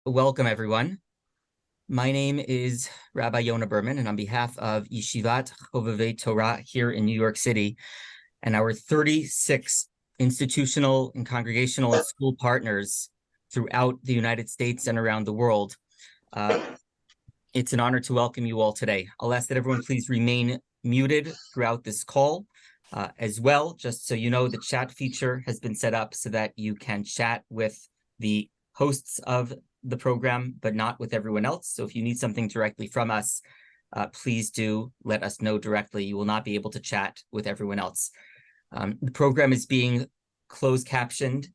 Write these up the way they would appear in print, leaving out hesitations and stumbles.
Welcome, everyone. My name is Rabbi Yonah Berman, and on behalf of Yeshivat Chovevei Torah here in New York City, and our 36 institutional and congregational and school partners throughout the United States and around the world, it's an honor to welcome you all today. I'll ask that everyone please remain muted throughout this call. As well, just so you know, the chat feature has been set up so that you can chat with the hosts of the program, but not with everyone else. So if you need something directly from us, please do let us know directly. You will not be able to chat with everyone else. The program is being closed captioned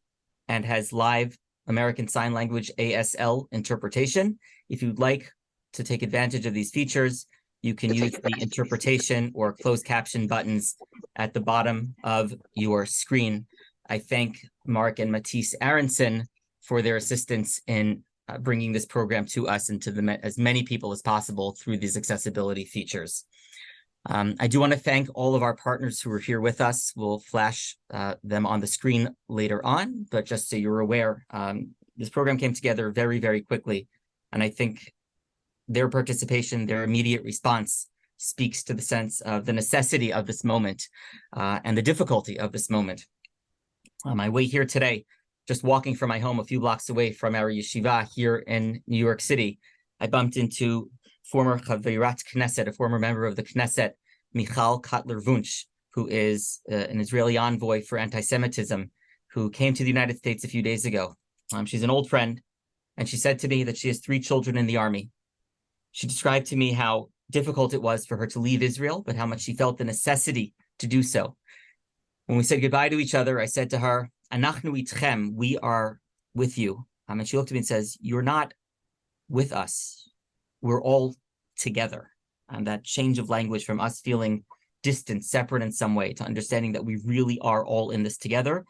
and has live American Sign Language ASL interpretation. If you'd like to take advantage of these features, you can use the interpretation or closed caption buttons at the bottom of your screen. I thank Mark and Matisse Aronson for their assistance in bringing this program to us and to as many people as possible through these accessibility features. I do want to thank all of our partners who are here with us. We'll flash them on the screen later on, but just so you're aware, this program came together very, very quickly. And I think their participation, their immediate response speaks to the sense of the necessity of this moment and the difficulty of this moment. On my way here today, just walking from my home a few blocks away from our yeshiva here in New York City, I bumped into former Chavirat Knesset, a former member of the Knesset, Michal Kotler-Wunsch, who is an Israeli envoy for anti-Semitism, who came to the United States a few days ago. She's an old friend, and she said to me that she has 3 children in the army. She described to me how difficult it was for her to leave Israel, but how much she felt the necessity to do so. When we said goodbye to each other, I said to her, Anachnu itchem, we are with you. And she looked at me and says, you're not with us. We're all together. And that change of language from us feeling distant, separate in some way, to understanding that we really are all in this together.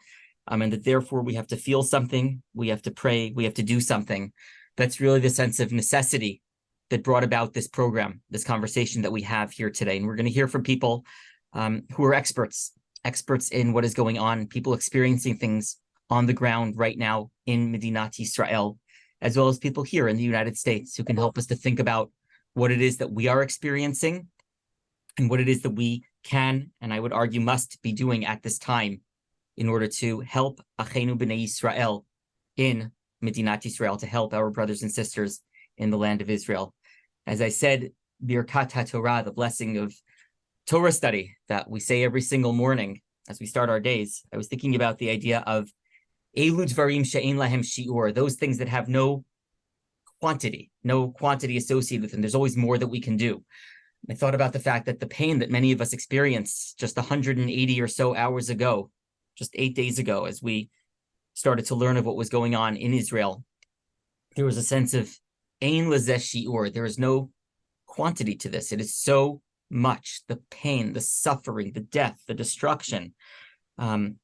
And that therefore we have to feel something, we have to pray, we have to do something. That's really the sense of necessity that brought about this program, this conversation that we have here today. And we're going to hear from people who are experts in what is going on, people experiencing things on the ground right now in Medinat Yisrael, as well as people here in the United States who can help us to think about what it is that we are experiencing and what it is that we can, and I would argue must be doing at this time in order to help Achenu B'nai Yisrael in Medinat Yisrael, to help our brothers and sisters in the land of Israel. As I said, Birkat HaTorah, the blessing of Torah study that we say every single morning as we start our days, I was thinking about the idea of Elu Dvarim She'ein Lahem Shi'ur, those things that have no quantity associated with them. There's always more that we can do. I thought about the fact that the pain that many of us experienced just 180 or so hours ago, just 8 days ago, as we started to learn of what was going on in Israel, there was a sense of Ein Lazeh Shi'ur. There is no quantity to this. It is so much, the pain, the suffering, the death, the destruction. And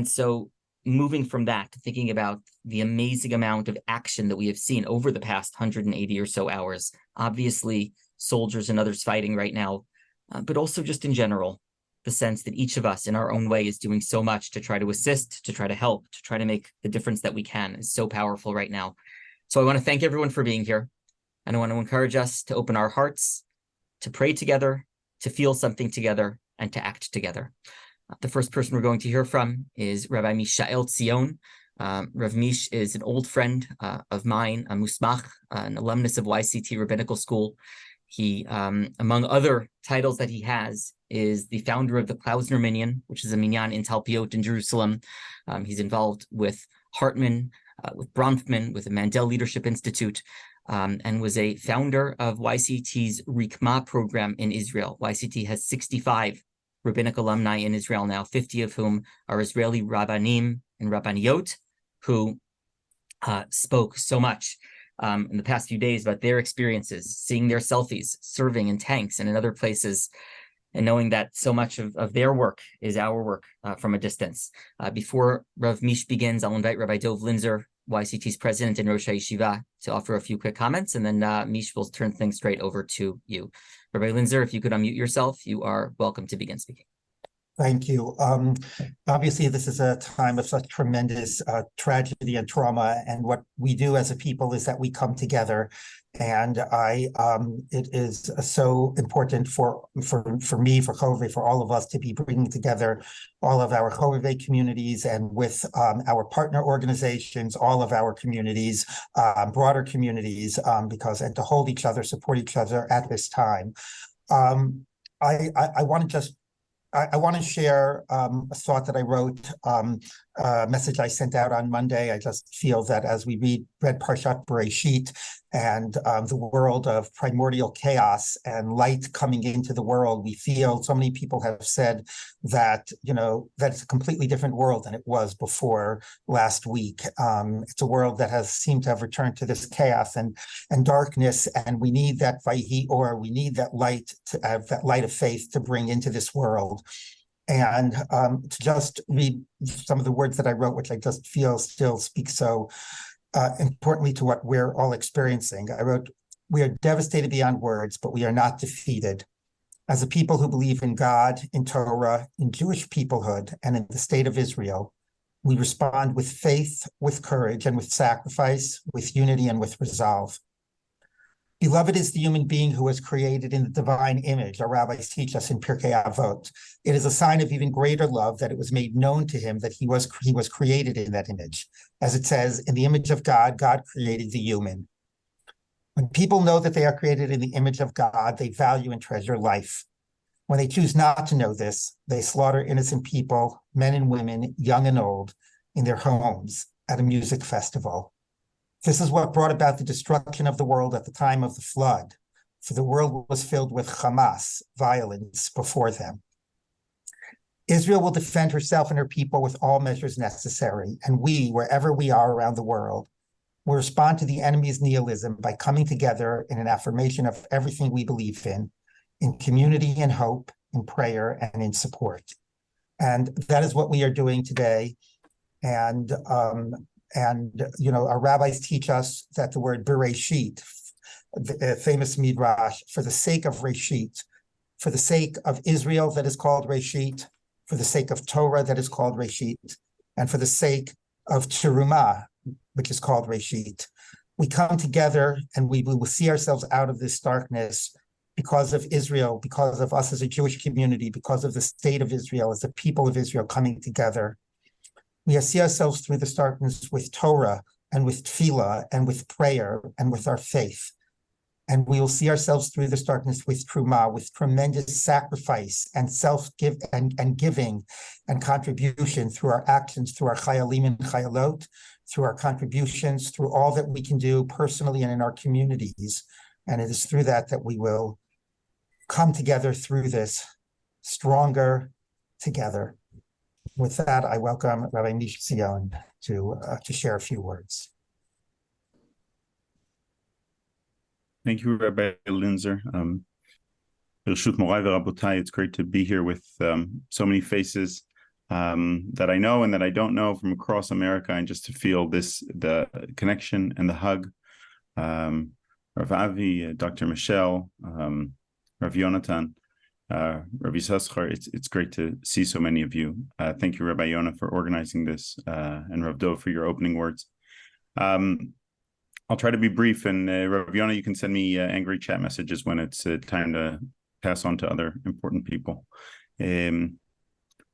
so moving from that to thinking about the amazing amount of action that we have seen over the past 180 or so hours, obviously soldiers and others fighting right now, but also just in general, the sense that each of us in our own way is doing so much to try to assist, to try to help, to try to make the difference that we can is so powerful right now. So I want to thank everyone for being here. And I want to encourage us to open our hearts, to pray together, to feel something together, and to act together. The first person we're going to hear from is Rabbi Mishael Tzion. Rav Mish is an old friend of mine, a musmach, an alumnus of YCT Rabbinical School. He, among other titles that he has, is the founder of the Klausner Minyan, which is a minyan in Talpiot in Jerusalem. He's involved with Hartman, with Bronfman, with the Mandel Leadership Institute, and was a founder of YCT's Rikma program in Israel. YCT has 65 rabbinic alumni in Israel now, 50 of whom are Israeli Rabbanim and Rabbaniot, who spoke so much in the past few days about their experiences, seeing their selfies, serving in tanks and in other places, and knowing that so much of their work is our work from a distance. Before Rav Mish begins, I'll invite Rabbi Dov Linzer, YCT's president and Rosh HaYeshiva, to offer a few quick comments, and then Mish will turn things straight over to you. Rabbi Linzer, if you could unmute yourself, you are welcome to begin speaking. Thank you. Obviously, this is a time of such tremendous tragedy and trauma, and what we do as a people is that we come together. And it is so important for me, for Chovevei, for all of us to be bringing together all of our Chovevei communities and with our partner organizations, all of our communities, broader communities, and to hold each other, support each other at this time. I want to just I want to share a thought that I wrote, a message I sent out on Monday. I just feel that as we read Parshat Bereshit and the world of primordial chaos and light coming into the world, we feel so many people have said that, that it's a completely different world than it was before last week. It's a world that has seemed to have returned to this chaos and darkness, and we need that Vayhi Or, we need that light, to have that light of faith to bring into this world. And to just read some of the words that I wrote, which I just feel still speak so importantly to what we're all experiencing. I wrote, "We are devastated beyond words, but we are not defeated. As a people who believe in God, in Torah, in Jewish peoplehood, and in the state of Israel, we respond with faith, with courage, and with sacrifice, with unity, and with resolve. Beloved is the human being who was created in the divine image," our rabbis teach us in Pirkei Avot. "It is a sign of even greater love that it was made known to him that he was created in that image. As it says, in the image of God, God created the human." When people know that they are created in the image of God, they value and treasure life. When they choose not to know this, they slaughter innocent people, men and women, young and old, in their homes at a music festival. This is what brought about the destruction of the world at the time of the flood, for the world was filled with Hamas, violence, before them. Israel will defend herself and her people with all measures necessary, and we, wherever we are around the world, will respond to the enemy's nihilism by coming together in an affirmation of everything we believe in community and hope, in prayer and in support. And that is what we are doing today. And our rabbis teach us that the word Bereshit, the famous midrash, for the sake of Reshit, for the sake of Israel that is called Reshit, for the sake of Torah that is called Reshit, and for the sake of Terumah, which is called Reshit, we come together and we will see ourselves out of this darkness because of Israel, because of us as a Jewish community, because of the state of Israel, as the people of Israel coming together. We see ourselves through this darkness with Torah and with tefillah and with prayer and with our faith. And we will see ourselves through this darkness with trumah, with tremendous sacrifice and self-give and giving and contribution through our actions, through our chayalim and chayalot, through our contributions, through all that we can do personally and in our communities. And it is through that we will come together through this, stronger together. With that, I welcome Rabbi Misha Zion to share a few words. Thank you, Rabbi Linzer. Bereshut Morai v'Rabotai, it's great to be here with so many faces that I know and that I don't know from across America, and just to feel the connection and the hug. Rav Avi, Dr. Michelle, Rav Yonatan, Rabbi Yisachar, it's great to see so many of you. Thank you, Rabbi Yonah, for organizing this, and Rav Dov for your opening words. I'll try to be brief, and Rav Yonah, you can send me angry chat messages when it's time to pass on to other important people.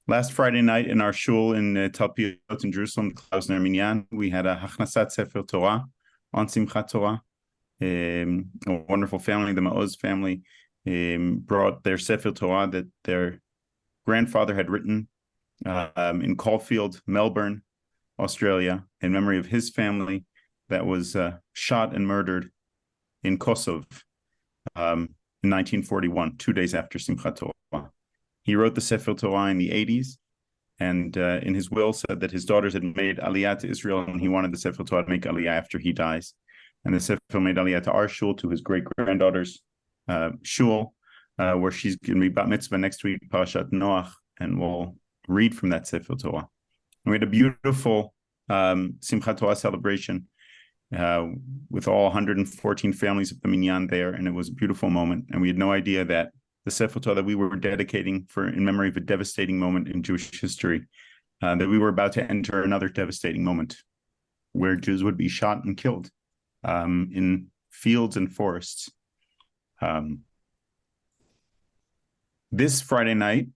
Last Friday night in our shul in Talpiot in Jerusalem, Klausner Minyan, we had a Hachnasat Sefer Torah on Simchat Torah. A wonderful family, the Maoz family, brought their Sefer Torah that their grandfather had written in Caulfield, Melbourne, Australia, in memory of his family that was shot and murdered in Kosovo in 1941, 2 days after Simchat Torah. He wrote the Sefer Torah in the 80s, and in his will said that his daughters had made Aliyah to Israel, and he wanted the Sefer Torah to make Aliyah after he dies. And the Sefer made Aliyah to our shul, to his great-granddaughter's shul, where she's going to be bat mitzvah next week, Parashat Noach, and we'll read from that Sefer Torah. And we had a beautiful Simchat Torah celebration with all 114 families of the Minyan there, and it was a beautiful moment. And we had no idea that the Sefer Torah that we were dedicating in memory of a devastating moment in Jewish history, that we were about to enter another devastating moment where Jews would be shot and killed in fields and forests. This Friday night,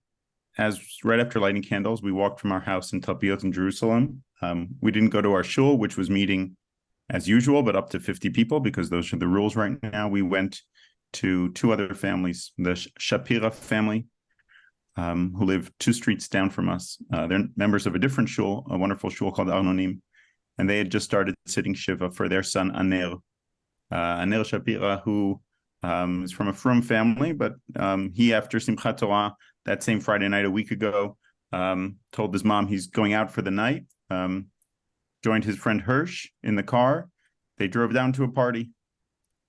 as right after lighting candles, we walked from our house in Talpiot in Jerusalem. We didn't go to our shul, which was meeting as usual, but up to 50 people, because those are the rules right now. We went to two other families, the Shapira family, who live 2 streets down from us. They're members of a different shul, a wonderful shul called Arnonim, and they had just started sitting Shiva for their son, Aner. Aner Shapira, who is from a Frum family, but he, after Simchat Torah, that same Friday night a week ago, told his mom he's going out for the night, joined his friend Hirsch in the car. They drove down to a party.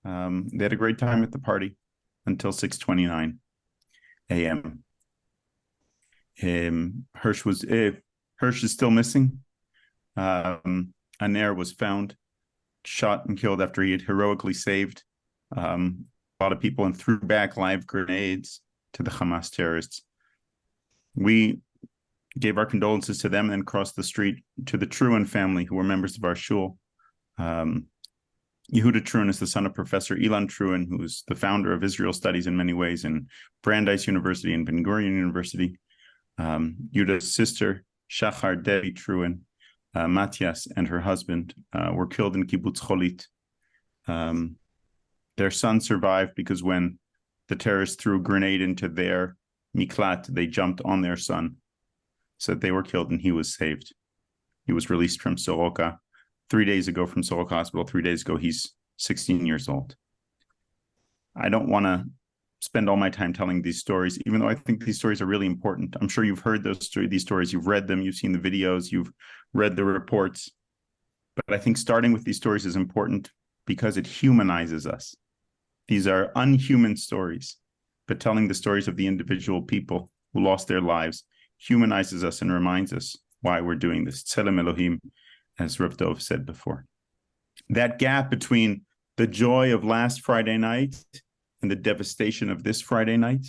They had a great time at the party until 6:29 a.m. Hirsch is still missing. Aner was found shot and killed after he had heroically saved a lot of people and threw back live grenades to the Hamas terrorists. We gave our condolences to them and then crossed the street to the Truen family, who were members of our shul. Yehuda Truen is the son of Professor Ilan Truen, who's the founder of Israel Studies in many ways in Brandeis University and Ben Gurion University. Yehuda's sister, Shachar Devi Truen, Matthias, and her husband were killed in Kibbutz Cholit. Their son survived because when the terrorists threw a grenade into their miklat, they jumped on their son. So they were killed and he was saved. He was released from Soroka 3 days ago from Soroka Hospital. 3 days ago, he's 16 years old. I don't want to spend all my time telling these stories, even though I think these stories are really important. I'm sure you've heard these stories, you've read them, you've seen the videos, you've read the reports. But I think starting with these stories is important because it humanizes us. These are unhuman stories, but telling the stories of the individual people who lost their lives humanizes us and reminds us why we're doing this. Tselem Elohim, as Rav Dov said before. That gap between the joy of last Friday night and the devastation of this Friday night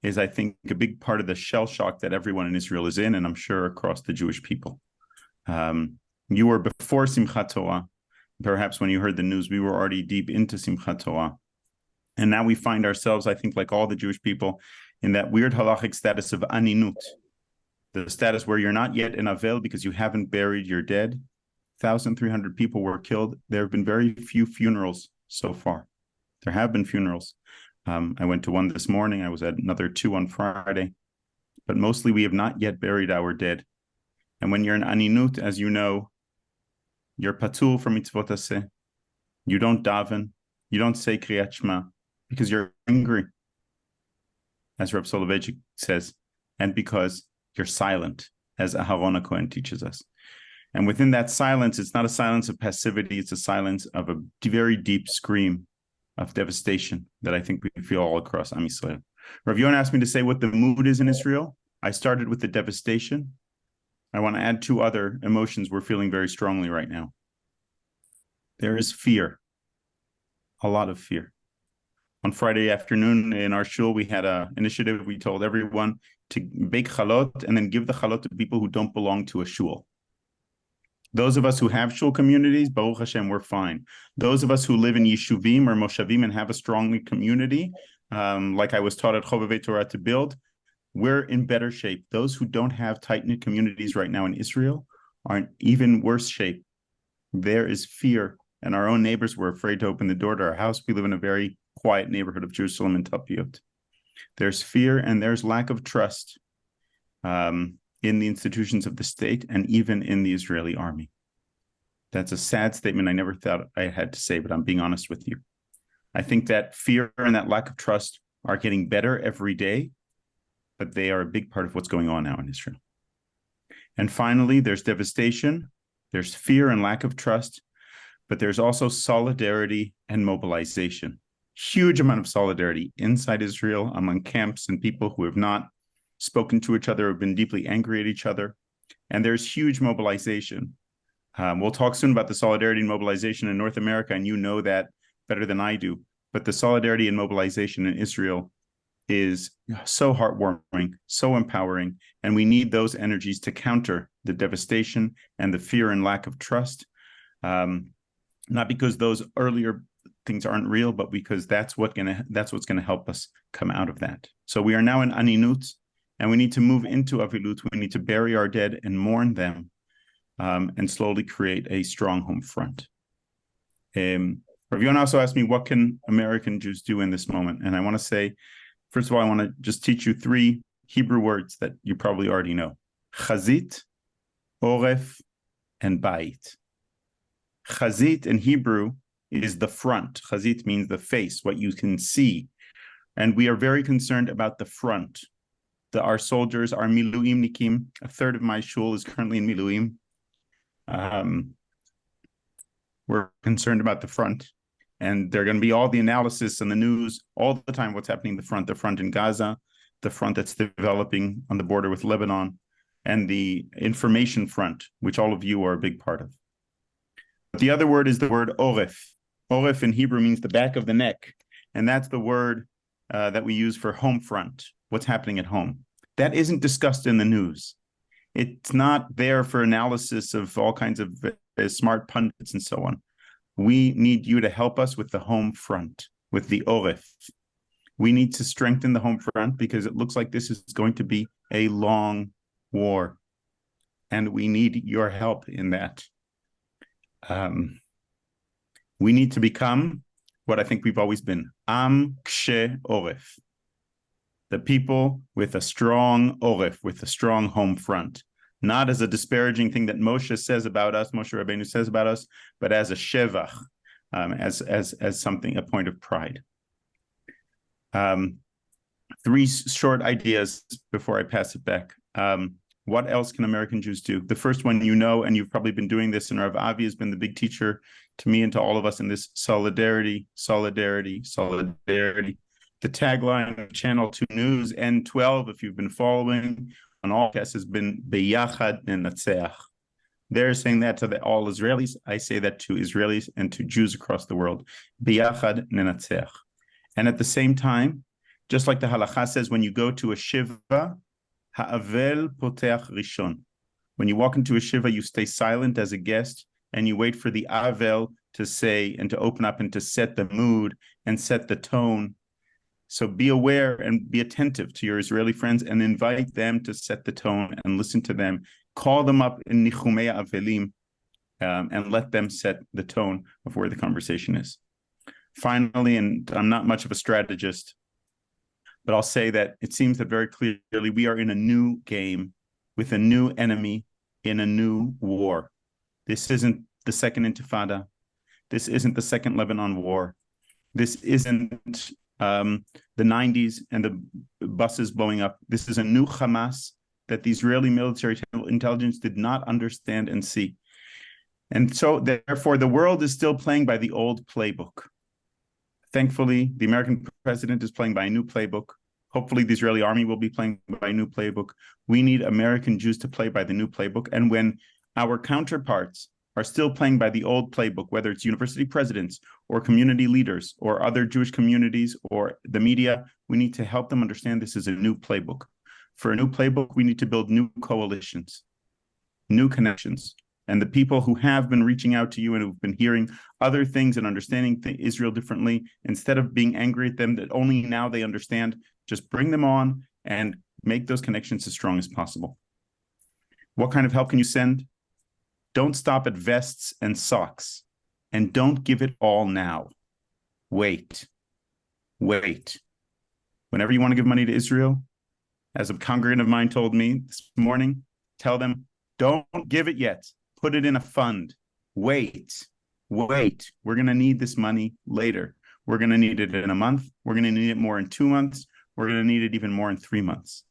is, I think, a big part of the shell shock that everyone in Israel is in, and I'm sure across the Jewish people. You were before Simchat Torah. Perhaps when you heard the news, we were already deep into Simchat Torah. And now we find ourselves, I think, like all the Jewish people, in that weird halachic status of aninut, the status where you're not yet in Avel because you haven't buried your dead. 1,300 people were killed. There have been very few funerals so far. There have been funerals. I went to one this morning. I was at another 2 on Friday. But mostly we have not yet buried our dead. And when you're in aninut, as you know, you're patul from mitzvot aseh. You don't daven. You don't say Kriyat Shema because you're angry, as Reb Soloveitchik says, and because you're silent, as Aharon HaKohen teaches us. And within that silence, it's not a silence of passivity, it's a silence of a very deep scream of devastation that I think we feel all across Am Yisrael. Rav Yonah asked me to say what the mood is in Israel. I started with the devastation. I want to add 2 other emotions we're feeling very strongly right now. There is fear, a lot of fear. On Friday afternoon in our shul, we had an initiative. We told everyone to bake chalot and then give the chalot to people who don't belong to a shul. Those of us who have shul communities, Baruch Hashem, we're fine. Those of us who live in yeshuvim or moshavim and have a strong community, like I was taught at Chovevei Torah to build, we're in better shape. Those who don't have tight-knit communities right now in Israel are in even worse shape. There is fear, and our own neighbors were afraid to open the door to our house. We live in a very quiet neighborhood of Jerusalem and Talpiot. There's fear and there's lack of trust in the institutions of the state and even in the Israeli army. That's a sad statement I never thought I had to say, but I'm being honest with you. I think that fear and that lack of trust are getting better every day, but they are a big part of what's going on now in Israel. And finally, there's devastation, there's fear and lack of trust, but there's also solidarity and mobilization. Huge amount of solidarity inside Israel among camps and people who have not spoken to each other, have been deeply angry at each other. And there's huge mobilization. We'll talk soon about the solidarity and mobilization in North America, and you know that better than I do. But the solidarity and mobilization in Israel is so heartwarming, so empowering, and we need those energies to counter the devastation and the fear and lack of trust. Not because those earlier things aren't real, but because that's what's gonna help us come out of that. So we are now in Aninut, and we need to move into Avilut. We need to bury our dead and mourn them, and slowly create a strong home front. Rav Yonah also asked me, what can American Jews do in this moment? And I want to say, first of all, I want to just teach you 3 Hebrew words that you probably already know: chazit, oref, and bait. Chazit in Hebrew is the front. Chazit means the face, what you can see. And we are very concerned about the front. Our soldiers, our miluimnikim, a third of my shul is currently in miluim. We're concerned about the front. And there are going to be all the analysis and the news all the time, what's happening in the front in Gaza, the front that's developing on the border with Lebanon, and the information front, which all of you are a big part of. But the other word is the word oref. Oref in Hebrew means the back of the neck. And that's the word that we use for home front, what's happening at home. That isn't discussed in the news. It's not there for analysis of all kinds of smart pundits and so on. We need you to help us with the home front, with the oref. We need to strengthen the home front because it looks like this is going to be a long war. And we need your help in that. We need to become what I think we've always been, Am Kshe Oref. The people with a strong oref, with a strong home front. Not as a disparaging thing that Moshe says about us, Moshe Rabbeinu says about us, but as a shevach, as something, a point of pride. 3 short ideas before I pass it back. What else can American Jews do? The first one, you know, and you've probably been doing this, and Rav Avi has been the big teacher to me and to all of us in this: solidarity, solidarity, solidarity. The tagline of Channel 2 News, N12, if you've been following, on all podcasts has been Beyachad Nenatzeach. They're saying that to all Israelis. I say that to Israelis and to Jews across the world. Beyachad Nenatzeach. And at the same time, just like the halakha says, when you go to a shiva, ha'avel poteach rishon. When you walk into a shiva, you stay silent as a guest and you wait for the avel to say and to open up and to set the mood and set the tone. So be aware and be attentive to your Israeli friends and invite them to set the tone and listen to them. Call them up in Nichumei Avelim and let them set the tone of where the conversation is. Finally, and I'm not much of a strategist, but I'll say that it seems that very clearly we are in a new game with a new enemy in a new war. This isn't the second Intifada. This isn't the second Lebanon war. This isn't the 90s and the buses blowing up. This is a new Hamas that the Israeli military intelligence did not understand and see. And so therefore, the world is still playing by the old playbook. Thankfully, the American president is playing by a new playbook. Hopefully, the Israeli army will be playing by a new playbook. We need American Jews to play by the new playbook. And when our counterparts are still playing by the old playbook, whether it's university presidents or community leaders or other Jewish communities or the media, we need to help them understand this is a new playbook. For a new playbook, we need to build new coalitions, new connections. And the people who have been reaching out to you and who've been hearing other things and understanding Israel differently, instead of being angry at them that only now they understand, just bring them on and make those connections as strong as possible. What kind of help can you send? Don't stop at vests and socks, and don't give it all now. Wait. Whenever you want to give money to Israel, as a congregant of mine told me this morning, tell them, don't give it yet. Put it in a fund. Wait. We're going to need this money later. We're going to need it in a month. We're going to need it more in 2 months. We're going to need it even more in 3 months.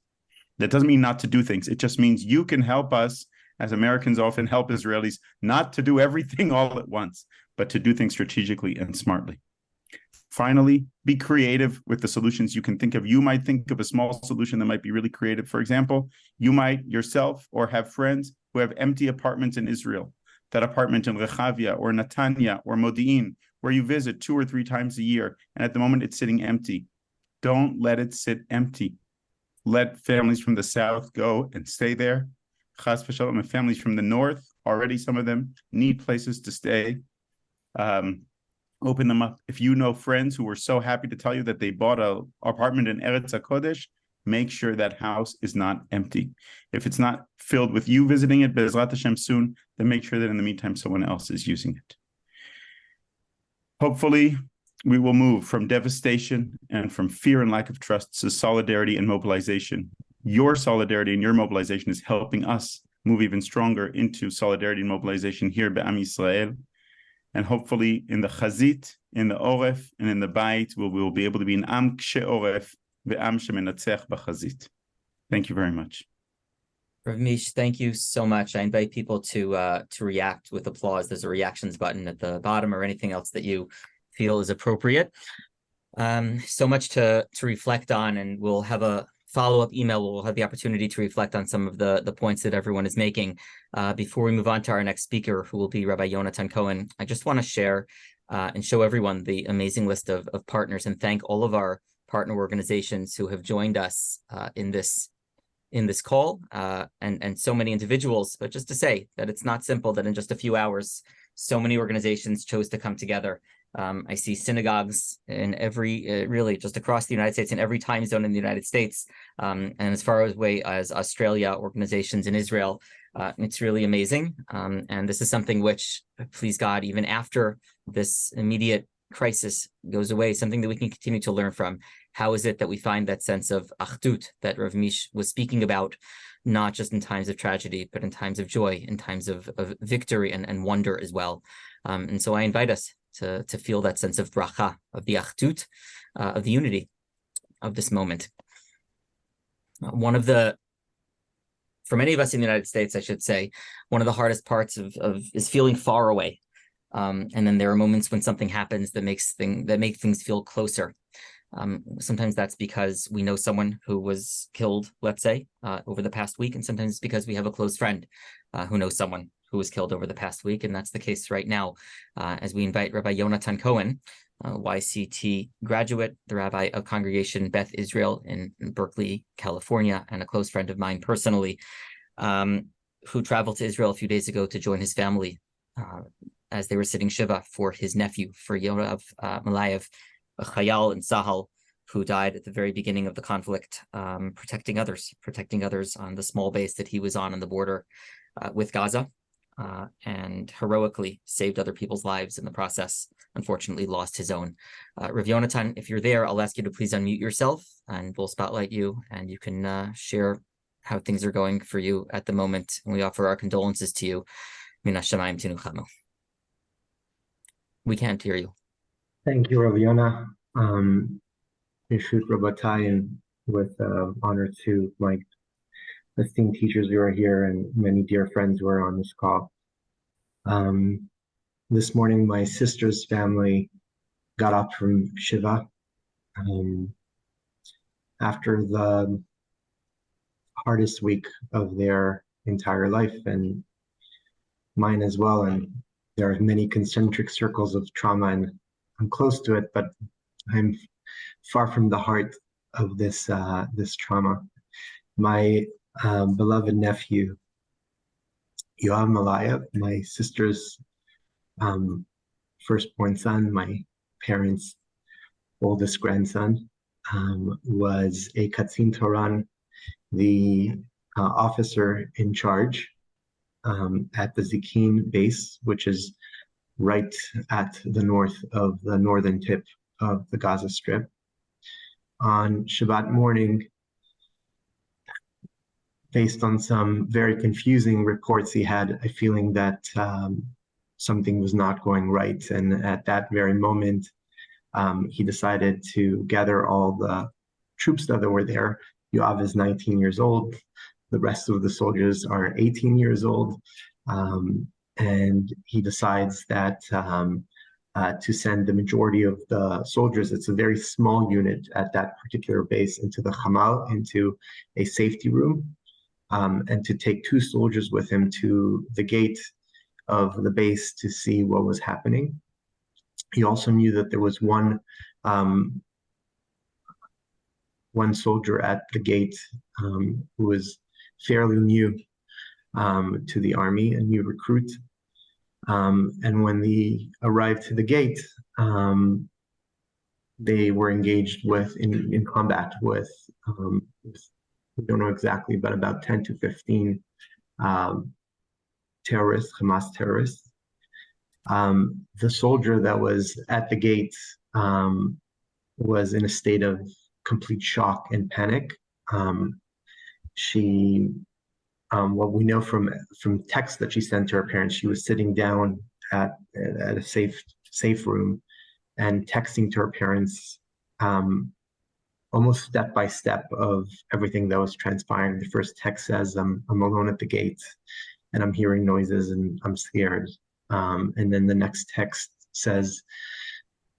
That doesn't mean not to do things. It just means you can help us, as Americans often help Israelis, not to do everything all at once, but to do things strategically and smartly. Finally, be creative with the solutions you can think of. You might think of a small solution that might be really creative. For example, you might yourself or have friends who have empty apartments in Israel. That apartment in Rechavia or Netanya or Modi'in, where you visit 2 or 3 times a year, and at the moment it's sitting empty. Don't let it sit empty. Let families from the south go and stay there. Chas v'shalom, and families from the north, already some of them need places to stay. Open them up. If you know friends who were so happy to tell you that they bought an apartment in Eretz HaKodesh, make sure that house is not empty. If it's not filled with you visiting it, Be'ezrat Hashem soon, then make sure that in the meantime someone else is using it. Hopefully, we will move from devastation and from fear and lack of trust to solidarity and mobilization. Your solidarity and your mobilization is helping us move even stronger into solidarity and mobilization here Be'am Yisrael. And hopefully in the Chazit, in the Oref, and in the Bait, we will be able to be an Am Kshe Oref, Ve'am Shemenatzech B'Chazit. Thank you very much. Rav Mish, thank you so much. I invite people to react with applause. There's a reactions button at the bottom, or anything else that you feel is appropriate. So much to reflect on, and we'll have a follow-up email. We'll have the opportunity to reflect on some of the points that everyone is making. Before we move on to our next speaker, who will be Rabbi Yonatan Cohen, I just want to share and show everyone the amazing list of partners, and thank all of our partner organizations who have joined us in this call, and so many individuals. But just to say that it's not simple, that in just a few hours, so many organizations chose to come together. I see synagogues in every, really just across the United States, in every time zone in the United States, and as far away as Australia, organizations in Israel. It's really amazing. And this is something which, please God, even after this immediate crisis goes away, something that we can continue to learn from. How is it that we find that sense of achdut that Rav Mish was speaking about, not just in times of tragedy, but in times of joy, in times of victory and wonder as well. And so I invite us to feel that sense of bracha, of the achdut, of the unity of this moment. For many of us in the United States, I should say, one of the hardest parts is feeling far away. And then there are moments when something happens that make things feel closer. Sometimes that's because we know someone who was killed, let's say, over the past week, and sometimes it's because we have a close friend who knows someone who was killed over the past week, and that's the case right now, as we invite Rabbi Yonatan Cohen, YCT graduate, the rabbi of Congregation Beth Israel in Berkeley, California, and a close friend of mine personally, who traveled to Israel a few days ago to join his family as they were sitting Shiva for his nephew, for Yoav Malayev, a Chayal in Sahel, who died at the very beginning of the conflict, protecting others on the small base that he was on the border with Gaza, and heroically saved other people's lives in the process. Unfortunately, lost his own. Rav Yonatan, if you're there, I'll ask you to please unmute yourself, and we'll spotlight you, and you can share how things are going for you at the moment. And we offer our condolences to you. Min hashamayim tinuchanu. We can't hear you. Thank you, Rav Yona. Yeshut Rabotai, and with honor to my esteemed teachers who are here and many dear friends who are on this call. This morning, my sister's family got up from Shiva after the hardest week of their entire life, and mine as well. And there are many concentric circles of trauma, and I'm close to it, but I'm far from the heart of this trauma. My beloved nephew, Yoav Malayev, my sister's firstborn son, my parents' oldest grandson, was a Katzin Toran, the officer in charge at the Zikin base, which is right at the north of the northern tip of the Gaza Strip. On Shabbat morning, based on some very confusing reports, he had a feeling that something was not going right. And at that very moment, he decided to gather all the troops that were there. Yoav is 19 years old. The rest of the soldiers are 18 years old. And he decides that to send the majority of the soldiers, it's a very small unit at that particular base, into the Hamal, into a safety room, and to take 2 soldiers with him to the gate of the base to see what was happening. He also knew that there was one one soldier at the gate who was fairly new to the army, a new recruit. And when they arrived to the gate, they were engaged in combat with, we don't know exactly, but about 10 to 15 terrorists, Hamas terrorists. The soldier that was at the gate was in a state of complete shock and panic. What we know from texts that she sent to her parents, she was sitting down at a safe room and texting to her parents almost step by step of everything that was transpiring. The first text says, I'm alone at the gate and I'm hearing noises and I'm scared. And then the next text says,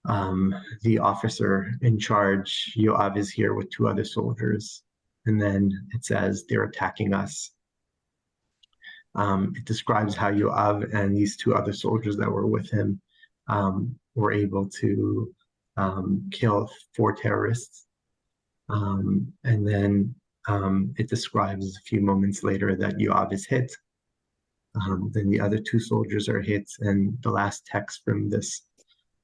the officer in charge, Yoav, is here with 2 other soldiers. And then it says, they're attacking us. It describes how Yoav and these 2 other soldiers that were with him were able to kill 4 terrorists. And then it describes a few moments later that Yoav is hit. Then the other 2 soldiers are hit, and the last text from this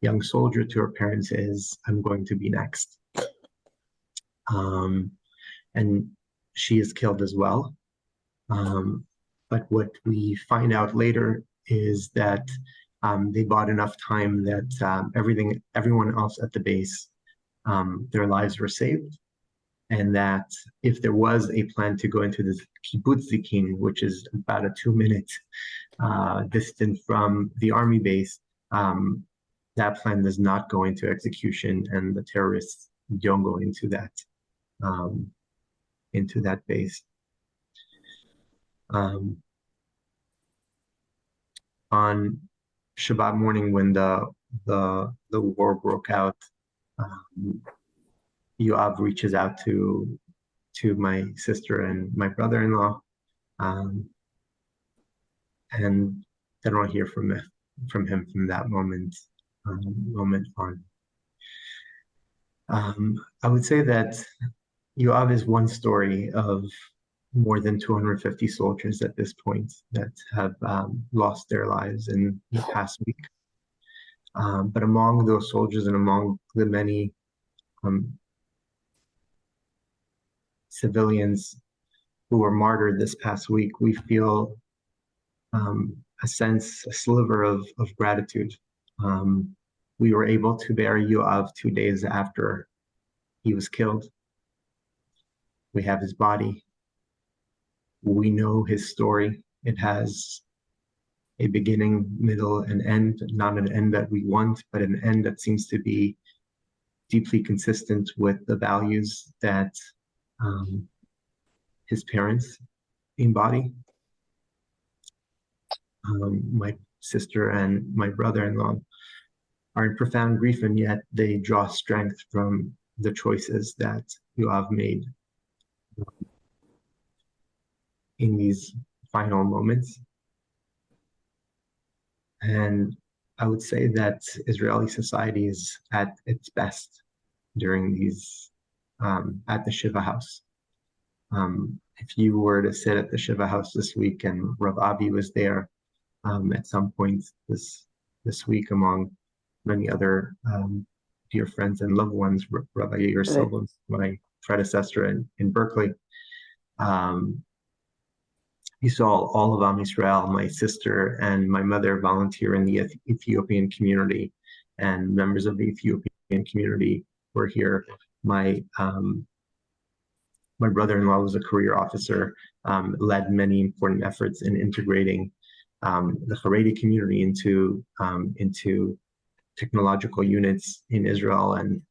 young soldier to her parents is, I'm going to be next. And she is killed as well. But what we find out later is that they bought enough time that everyone else at the base, their lives were saved. And that if there was a plan to go into this kibbutz Zikin, which is about a 2-minute distance from the army base, that plan does not go into execution, and the terrorists don't go into that base. On Shabbat morning, when the war broke out, Yoav reaches out to my sister and my brother-in-law, and they don't hear from him from that moment on. I would say that Yoav is one story of more than 250 soldiers at this point that have lost their lives in the past week. But among those soldiers and among the many civilians who were martyred this past week, we feel a sliver of gratitude. We were able to bury Yoav 2 days after he was killed. We have his body. We know his story. It has a beginning, middle, and end, not an end that we want, but an end that seems to be deeply consistent with the values that his parents embody. My sister and my brother-in-law are in profound grief, and yet they draw strength from the choices that Yoav made in these final moments. And I would say that Israeli society is at its best during these, at the Shiva House. If you were to sit at the Shiva House this week, and Rav Avi was there at some point this week, among many other dear friends and loved ones, Rabbi Yair Silva, my predecessor in Berkeley. You saw all of Am Yisrael, my sister and my mother volunteer in the Ethiopian community, and members of the Ethiopian community were here. My brother-in-law was a career officer, led many important efforts in integrating the Haredi community into technological units in Israel, and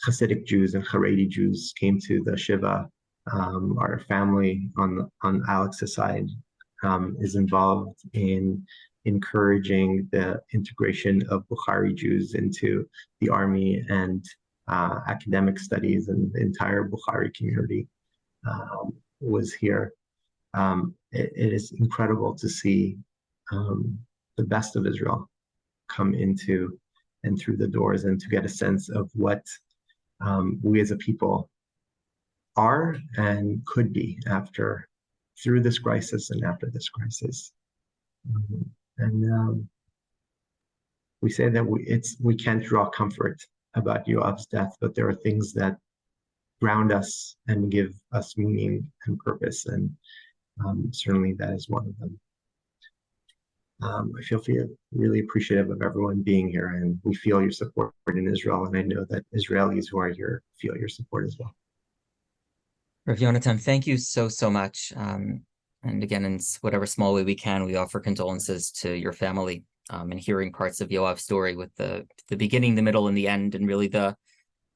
Hasidic Jews and Haredi Jews came to the Shiva. Our family on Alex's side is involved in encouraging the integration of Bukhari Jews into the army and academic studies, and the entire Bukhari community was here. It is incredible to see the best of Israel come into and through the doors, and to get a sense of what we as a people are and could be through this crisis and after this crisis. We say that we can't draw comfort about Yoav's death, but there are things that ground us and give us meaning and purpose, and certainly that is one of them. I feel really appreciative of everyone being here, and we feel your support in Israel, and I know that Israelis who are here feel your support as well. Rav Yonatan, thank you so much. And again, in whatever small way we can, we offer condolences to your family, and hearing parts of Yoav's story with the beginning, the middle, and the end, and really the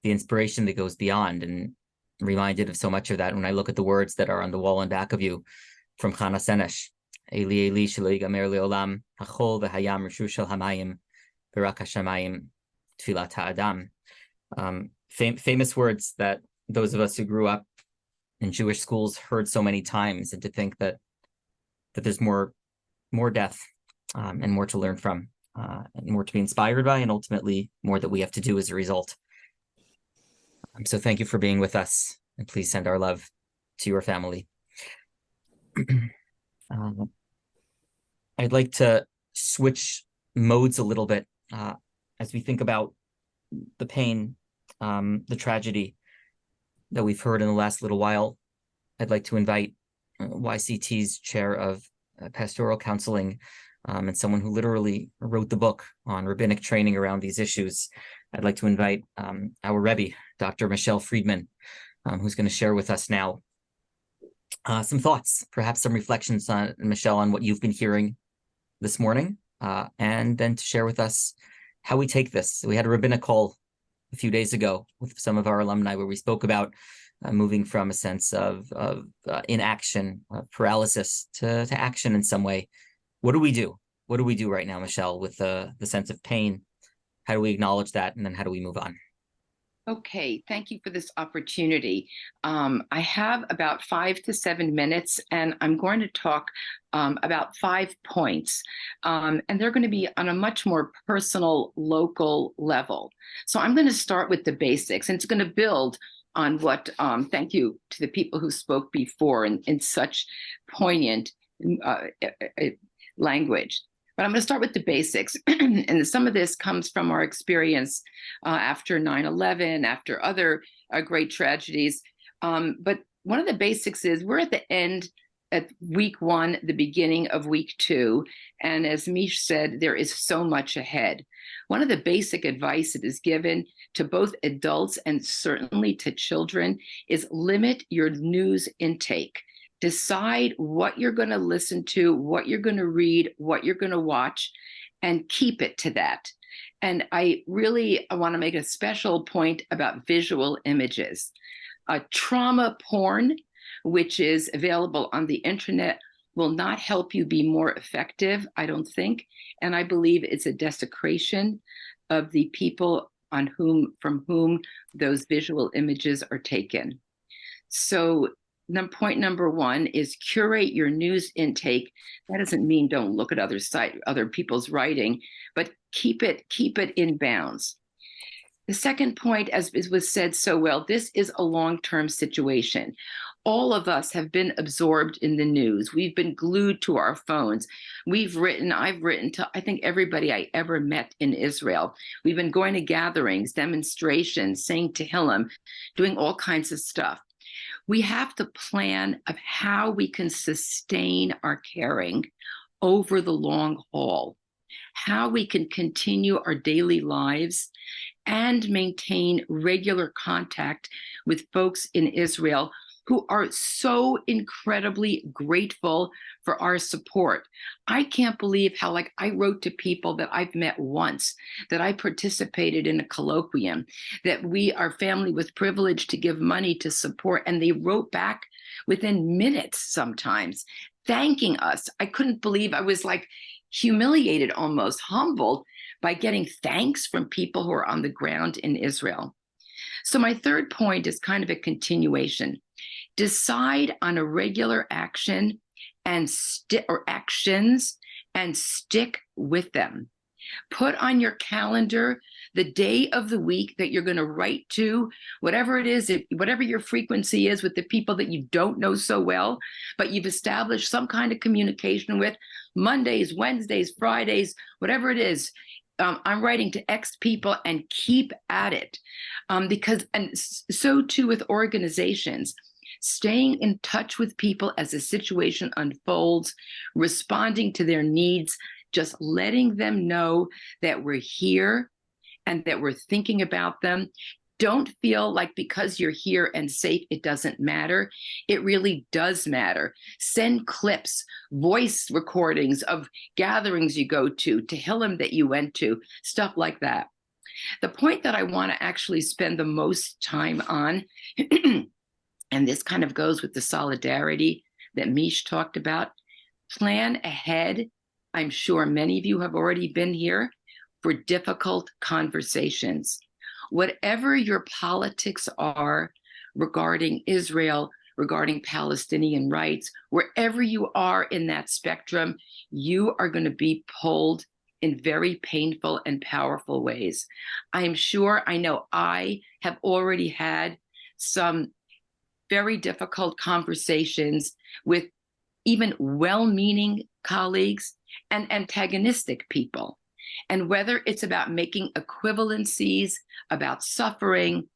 inspiration that goes beyond. And reminded of so much of that when I look at the words that are on the wall in back of you from Chana Senesh. Eli Eli shelo yigamer leolam hachol v'hayam rishu shel hamayim v'rak hashamayim tfilat ha'adam. Famous words that those of us who grew up in Jewish schools heard so many times, and to think that there's more death, and more to learn from, and more to be inspired by, and ultimately more that we have to do as a result. So thank you for being with us, and please send our love to your family. I'd like to switch modes a little bit as we think about the pain, the tragedy that we've heard in the last little while. I'd like to invite YCT's chair of pastoral counseling, and someone who literally wrote the book on rabbinic training around these issues. I'd like to invite our Rebbe, Dr. Michelle Friedman, who's going to share with us now some thoughts, perhaps some reflections, Michelle, on what you've been hearing this morning, and then to share with us how we take this. We had a rabbinic call a few days ago with some of our alumni where we spoke about moving from a sense of inaction, paralysis, to action in some way. What do we do? What do we do right now, Michelle, with the sense of pain? How do we acknowledge that, and then how do we move on? Okay, thank you for this opportunity. I have about 5 to 7 minutes, and I'm going to talk about 5 points, and they're going to be on a much more personal, local level. So I'm going to start with the basics, and it's going to build on what, thank you to the people who spoke before in such poignant language. But I'm going to start with the basics. And some of this comes from our experience after 9/11, after other great tragedies. But one of the basics is we're at the end, at week 1, the beginning of week 2. And as Mish said, there is so much ahead. One of the basic advice that is given to both adults and certainly to children is limit your news intake. Decide what you're going to listen to, what you're going to read, what you're going to watch, and keep it to that. And I want to make a special point about visual images. Trauma porn, which is available on the internet, will not help you be more effective, I don't think. And I believe it's a desecration of the people from whom those visual images are taken. So point number 1 is curate your news intake. That doesn't mean don't look at other people's writing, but keep it in bounds. The second point, as was said so well, this is a long-term situation. All of us have been absorbed in the news. We've been glued to our phones. I've written to, I think, everybody I ever met in Israel. We've been going to gatherings, demonstrations, saying Tehillim, doing all kinds of stuff. We have to plan of how we can sustain our caring over the long haul, how we can continue our daily lives and maintain regular contact with folks in Israel who are so incredibly grateful for our support. I can't believe how, I wrote to people that I've met once, that I participated in a colloquium, that we are family with privilege to give money to support, and they wrote back within minutes sometimes, thanking us. I couldn't believe, I was humiliated, almost humbled by getting thanks from people who are on the ground in Israel. So my third point is kind of a continuation. Decide on a regular action or actions and stick with them. Put on your calendar the day of the week that you're going to write to, whatever it is, whatever your frequency is with the people that you don't know so well, but you've established some kind of communication with, Mondays, Wednesdays, Fridays, whatever it is. I'm writing to X people, and keep at it. Because, and so too with organizations, staying in touch with people as the situation unfolds, responding to their needs, just letting them know that we're here and that we're thinking about them. Don't feel like because you're here and safe, it doesn't matter. It really does matter. Send clips, voice recordings of gatherings you go to Tehillim that you went to, stuff like that. The point that I want to actually spend the most time on, and this kind of goes with the solidarity that Mish talked about, plan ahead. I'm sure many of you have already been here for difficult conversations. Whatever your politics are regarding Israel, regarding Palestinian rights, wherever you are in that spectrum, you are going to be pulled in very painful and powerful ways. I am sure, I know I have already had some very difficult conversations with even well-meaning colleagues and antagonistic people. And whether it's about making equivalencies, about suffering,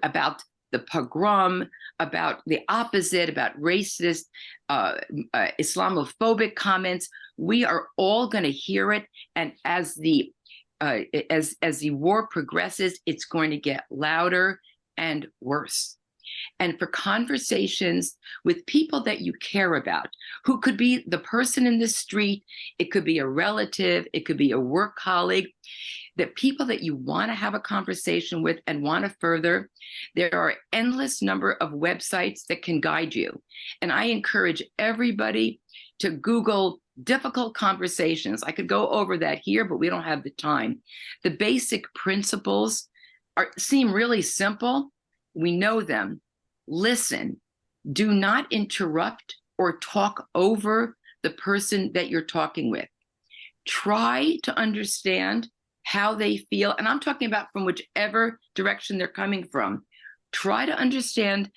about the pogrom, about the opposite, about racist, Islamophobic comments, we are all going to hear it. And as the war progresses, it's going to get louder and worse. And for conversations with people that you care about, who could be the person in the street, it could be a relative, it could be a work colleague, the people that you want to have a conversation with and want to further, there are endless number of websites that can guide you. And I encourage everybody to Google difficult conversations. I could go over that here, but we don't have the time. The basic principles seem really simple. We know them. Listen. Do not interrupt or talk over the person that you're talking with. Try to understand how they feel. And I'm talking about from whichever direction they're coming from. Try to understand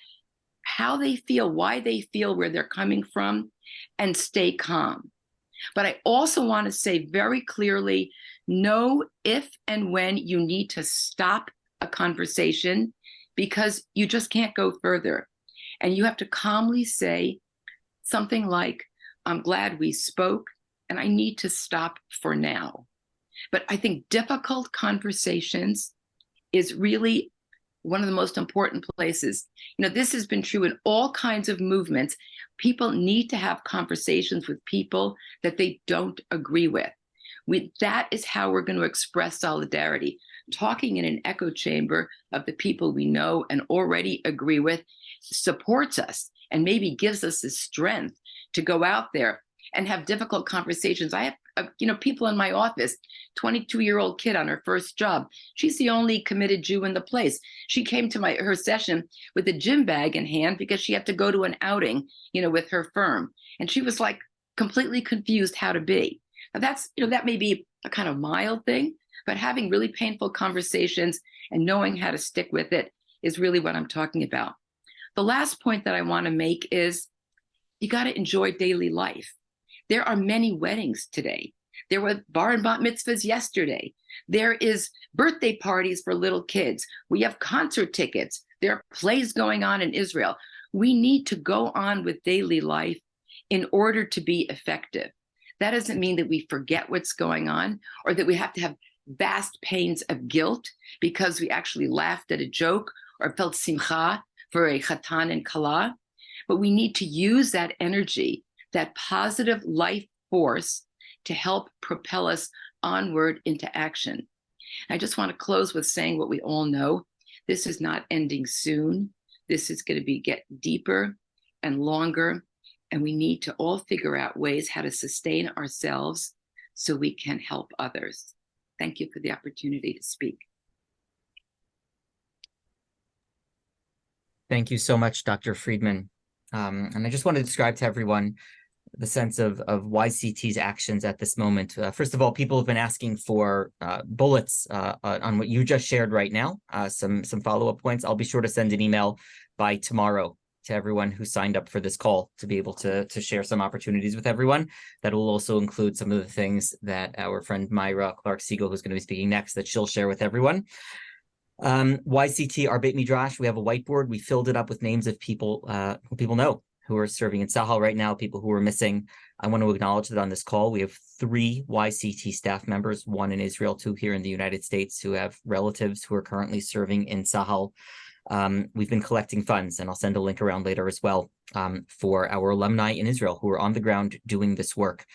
how they feel, why they feel, where they're coming from, and stay calm. But I also want to say very clearly, know if and when you need to stop a conversation, because you just can't go further. And you have to calmly say something like, I'm glad we spoke, and I need to stop for now. But I think difficult conversations is really one of the most important places. You know, this has been true in all kinds of movements. People need to have conversations with people that they don't agree with. That is how we're going to express solidarity. Talking in an echo chamber of the people we know and already agree with supports us and maybe gives us the strength to go out there and have difficult conversations. I have, people in my office, 22-year-old kid on her first job. She's the only committed Jew in the place. She came to her session with a gym bag in hand because she had to go to an outing, with her firm. And she was like completely confused how to be. Now that's, that may be a kind of mild thing, but having really painful conversations and knowing how to stick with it is really what I'm talking about. The last point that I want to make is you got to enjoy daily life. There are many weddings today. There were bar and bat mitzvahs yesterday. There is birthday parties for little kids. We have concert tickets. There are plays going on in Israel. We need to go on with daily life in order to be effective. That doesn't mean that we forget what's going on or that we have to have vast pains of guilt because we actually laughed at a joke or felt simcha for a chatan and kala. But we need to use that energy, that positive life force, to help propel us onward into action. I just want to close with saying what we all know. This is not ending soon. This is going to get deeper and longer. And we need to all figure out ways how to sustain ourselves so we can help others. Thank you for the opportunity to speak. Thank you so much, Dr. Friedman. And I just want to describe to everyone, the sense of YCT's actions at this moment. First of all, people have been asking for bullets on what you just shared right now, some follow-up points. I'll be sure to send an email by tomorrow to everyone who signed up for this call to be able to share some opportunities with everyone. That will also include some of the things that our friend Myra Clark-Siegel, who's going to be speaking next, that she'll share with everyone. YCT, our Beit Midrash, we have a whiteboard. We filled it up with names of people who people know who are serving in Tzahal right now, people who are missing. I want to acknowledge that on this call, we have 3 YCT staff members, 1 in Israel, 2 here in the United States, who have relatives who are currently serving in Tzahal. We've been collecting funds, and I'll send a link around later as well, for our alumni in Israel who are on the ground doing this work.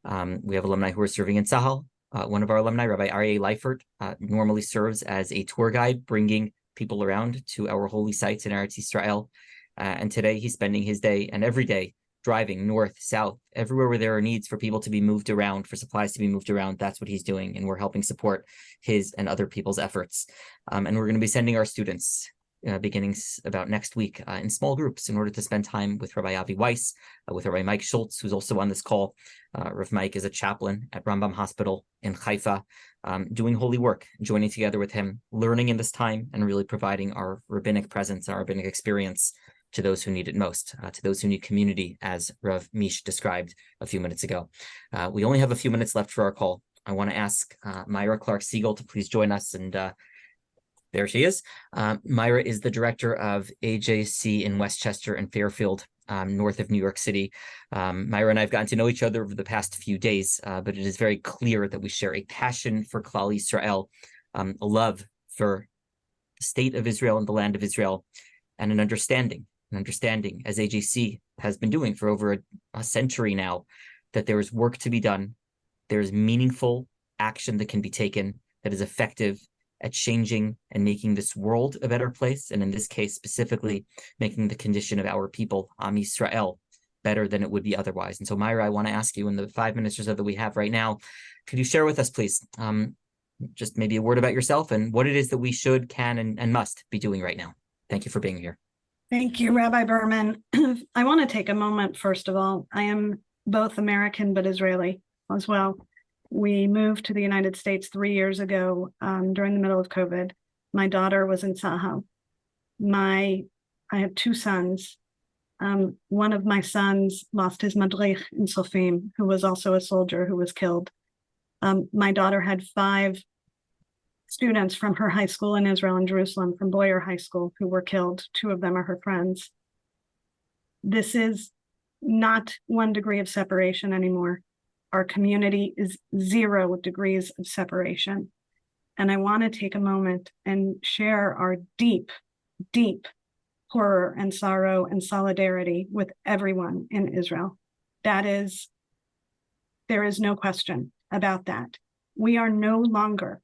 We have alumni who are serving in Tzahal. One of our alumni, Rabbi Aryeh Leifert, normally serves as a tour guide, bringing people around to our holy sites in Eretz Yisrael. And today he's spending his day and every day driving north, south, everywhere where there are needs for people to be moved around, for supplies to be moved around. That's what he's doing. And we're helping support his and other people's efforts. And we're going to be sending our students beginning about next week in small groups in order to spend time with Rabbi Avi Weiss, with Rabbi Mike Schultz, who's also on this call. Rav Mike is a chaplain at Rambam Hospital in Haifa, doing holy work, joining together with him, learning in this time, and really providing our rabbinic presence, our rabbinic experience to those who need it most, to those who need community, as Rav Mish described a few minutes ago. We only have a few minutes left for our call. I want to ask Myra Clark-Siegel to please join us, and there she is. Myra is the director of AJC in Westchester and Fairfield, north of New York City. Myra and I have gotten to know each other over the past few days, but it is very clear that we share a passion for Klal Yisrael, a love for the state of Israel and the land of Israel, and an understanding, as AJC has been doing for over a century now, that there is work to be done. There is meaningful action that can be taken that is effective at changing and making this world a better place, and in this case specifically, making the condition of our people, Am Yisrael, better than it would be otherwise. And so, Myra, I want to ask you, in the 5 minutes or so that we have right now, could you share with us, please, just maybe a word about yourself and what it is that we should, can, and must be doing right now? Thank you for being here. Thank you, Rabbi Berman. I want to take a moment, first of all. I am both American but Israeli as well. We moved to the United States 3 years ago during the middle of COVID. My daughter was in Tzahal. I have 2 sons. One of my sons lost his madrich in Sofim, who was also a soldier who was killed. My daughter had 5 students from her high school in Israel and Jerusalem, from Boyer High School, who were killed. 2 of them are her friends. This is not 1 degree of separation anymore. Our community is 0 degrees of separation. And I want to take a moment and share our deep, deep horror and sorrow and solidarity with everyone in Israel. There is no question about that. We are no longer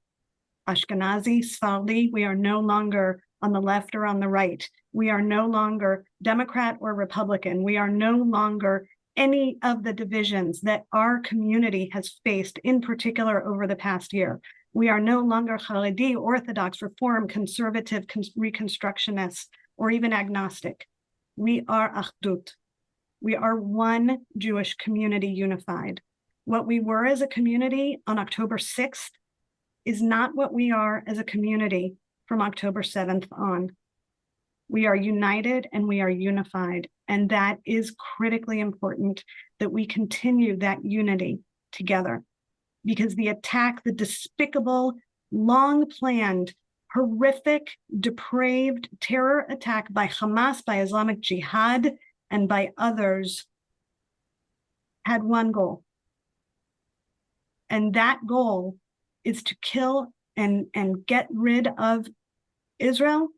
Ashkenazi, Sephardi. We are no longer on the left or on the right. We are no longer Democrat or Republican. We are no longer any of the divisions that our community has faced, in particular over the past year. We are no longer Haredi, Orthodox, Reform, Conservative, Reconstructionist, or even agnostic. We are Achdut. We are one Jewish community unified. What we were as a community on October 6th is not what we are as a community from October 7th on. We are united and we are unified. And that is critically important, that we continue that unity together. Because the attack, the despicable, long-planned, horrific, depraved terror attack by Hamas, by Islamic Jihad, and by others had 1 goal. And that goal is to kill and get rid of Israel,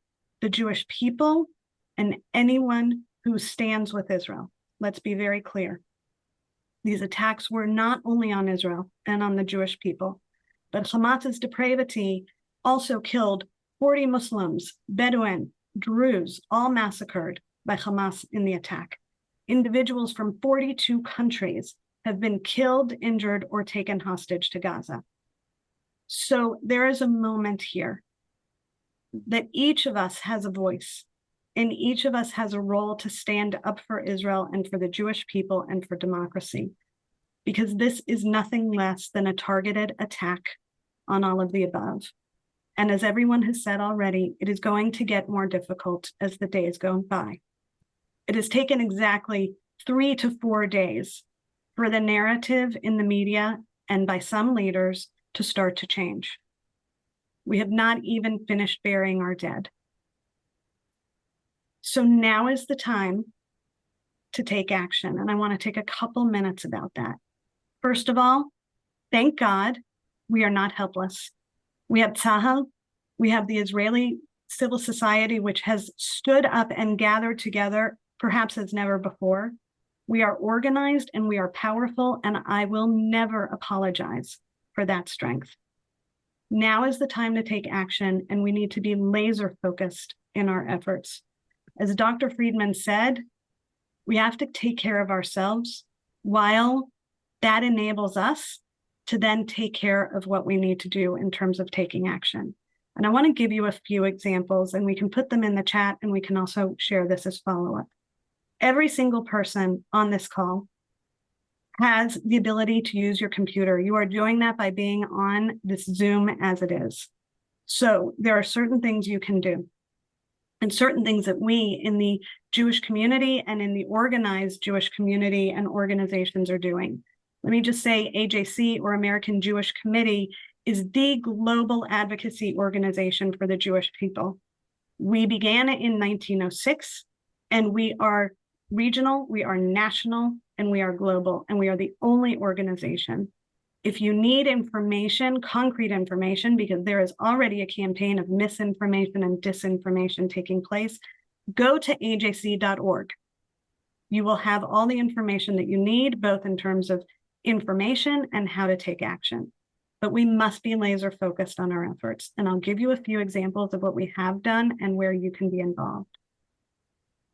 the Jewish people, and anyone who stands with Israel. Let's be very clear. These attacks were not only on Israel and on the Jewish people, but Hamas's depravity also killed 40 Muslims, Bedouin, Druze, all massacred by Hamas in the attack. Individuals from 42 countries have been killed, injured, or taken hostage to Gaza. So there is a moment here that each of us has a voice And each of us has a role to stand up for Israel and for the Jewish people and for democracy, because this is nothing less than a targeted attack on all of the above. And as everyone has said already, it is going to get more difficult as the days go by. It has taken exactly 3 to 4 days for the narrative in the media and by some leaders to start to change. We have not even finished burying our dead. So now is the time to take action. And I want to take a couple minutes about that. First of all, thank God we are not helpless. We have Tzahal, we have the Israeli civil society, which has stood up and gathered together, perhaps as never before. We are organized and we are powerful, and I will never apologize for that strength. Now is the time to take action, and we need to be laser focused in our efforts. As Dr. Friedman said, we have to take care of ourselves while that enables us to then take care of what we need to do in terms of taking action. And I want to give you a few examples, and we can put them in the chat, and we can also share this as follow-up. Every single person on this call has the ability to use your computer. You are doing that by being on this Zoom as it is. So there are certain things you can do, and certain things that we in the Jewish community and in the organized Jewish community and organizations are doing. Let me just say AJC, or American Jewish Committee, is the global advocacy organization for the Jewish people. We began it in 1906, and we are regional, we are national, and we are global, and we are the only organization. If you need information, concrete information, because there is already a campaign of misinformation and disinformation taking place, go to ajc.org. You will have all the information that you need, both in terms of information and how to take action. But we must be laser focused on our efforts. And I'll give you a few examples of what we have done and where you can be involved.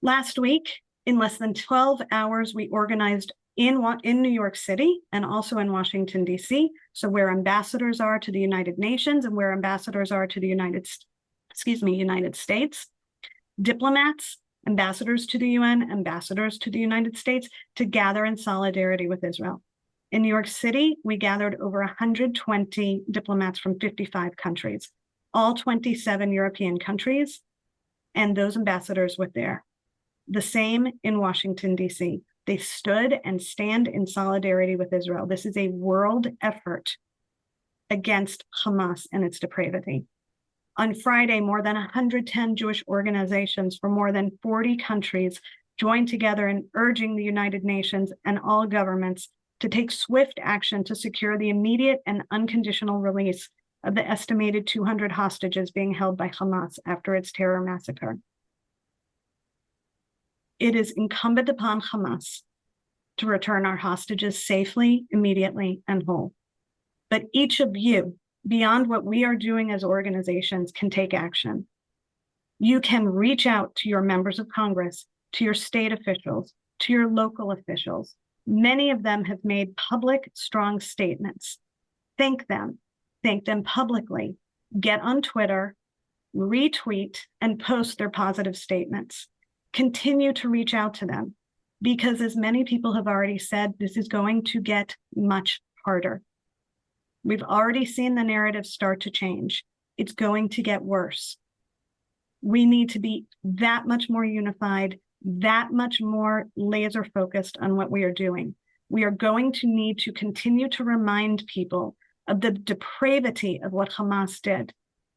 Last week, in less than 12 hours, we organized in New York City and also in Washington, D.C. So where ambassadors are to the United Nations and where ambassadors are to the United States, diplomats, ambassadors to the UN, ambassadors to the United States, to gather in solidarity with Israel. In New York City, we gathered over 120 diplomats from 55 countries, all 27 European countries, and those ambassadors were there. The same in Washington, D.C. They stood and stand in solidarity with Israel. This is a world effort against Hamas and its depravity. On Friday, more than 110 Jewish organizations from more than 40 countries joined together in urging the United Nations and all governments to take swift action to secure the immediate and unconditional release of the estimated 200 hostages being held by Hamas after its terror massacre. It is incumbent upon Hamas to return our hostages safely, immediately, and whole. But each of you, beyond what we are doing as organizations, can take action. You can reach out to your members of Congress, to your state officials, to your local officials. Many of them have made public, strong statements. Thank them publicly. Get on Twitter, retweet, and post their positive statements. Continue to reach out to them, because as many people have already said, this is going to get much harder. We've already seen the narrative start to change. It's going to get worse. We need to be that much more unified, that much more laser focused on what we are doing. We are going to need to continue to remind people of the depravity of what Hamas did.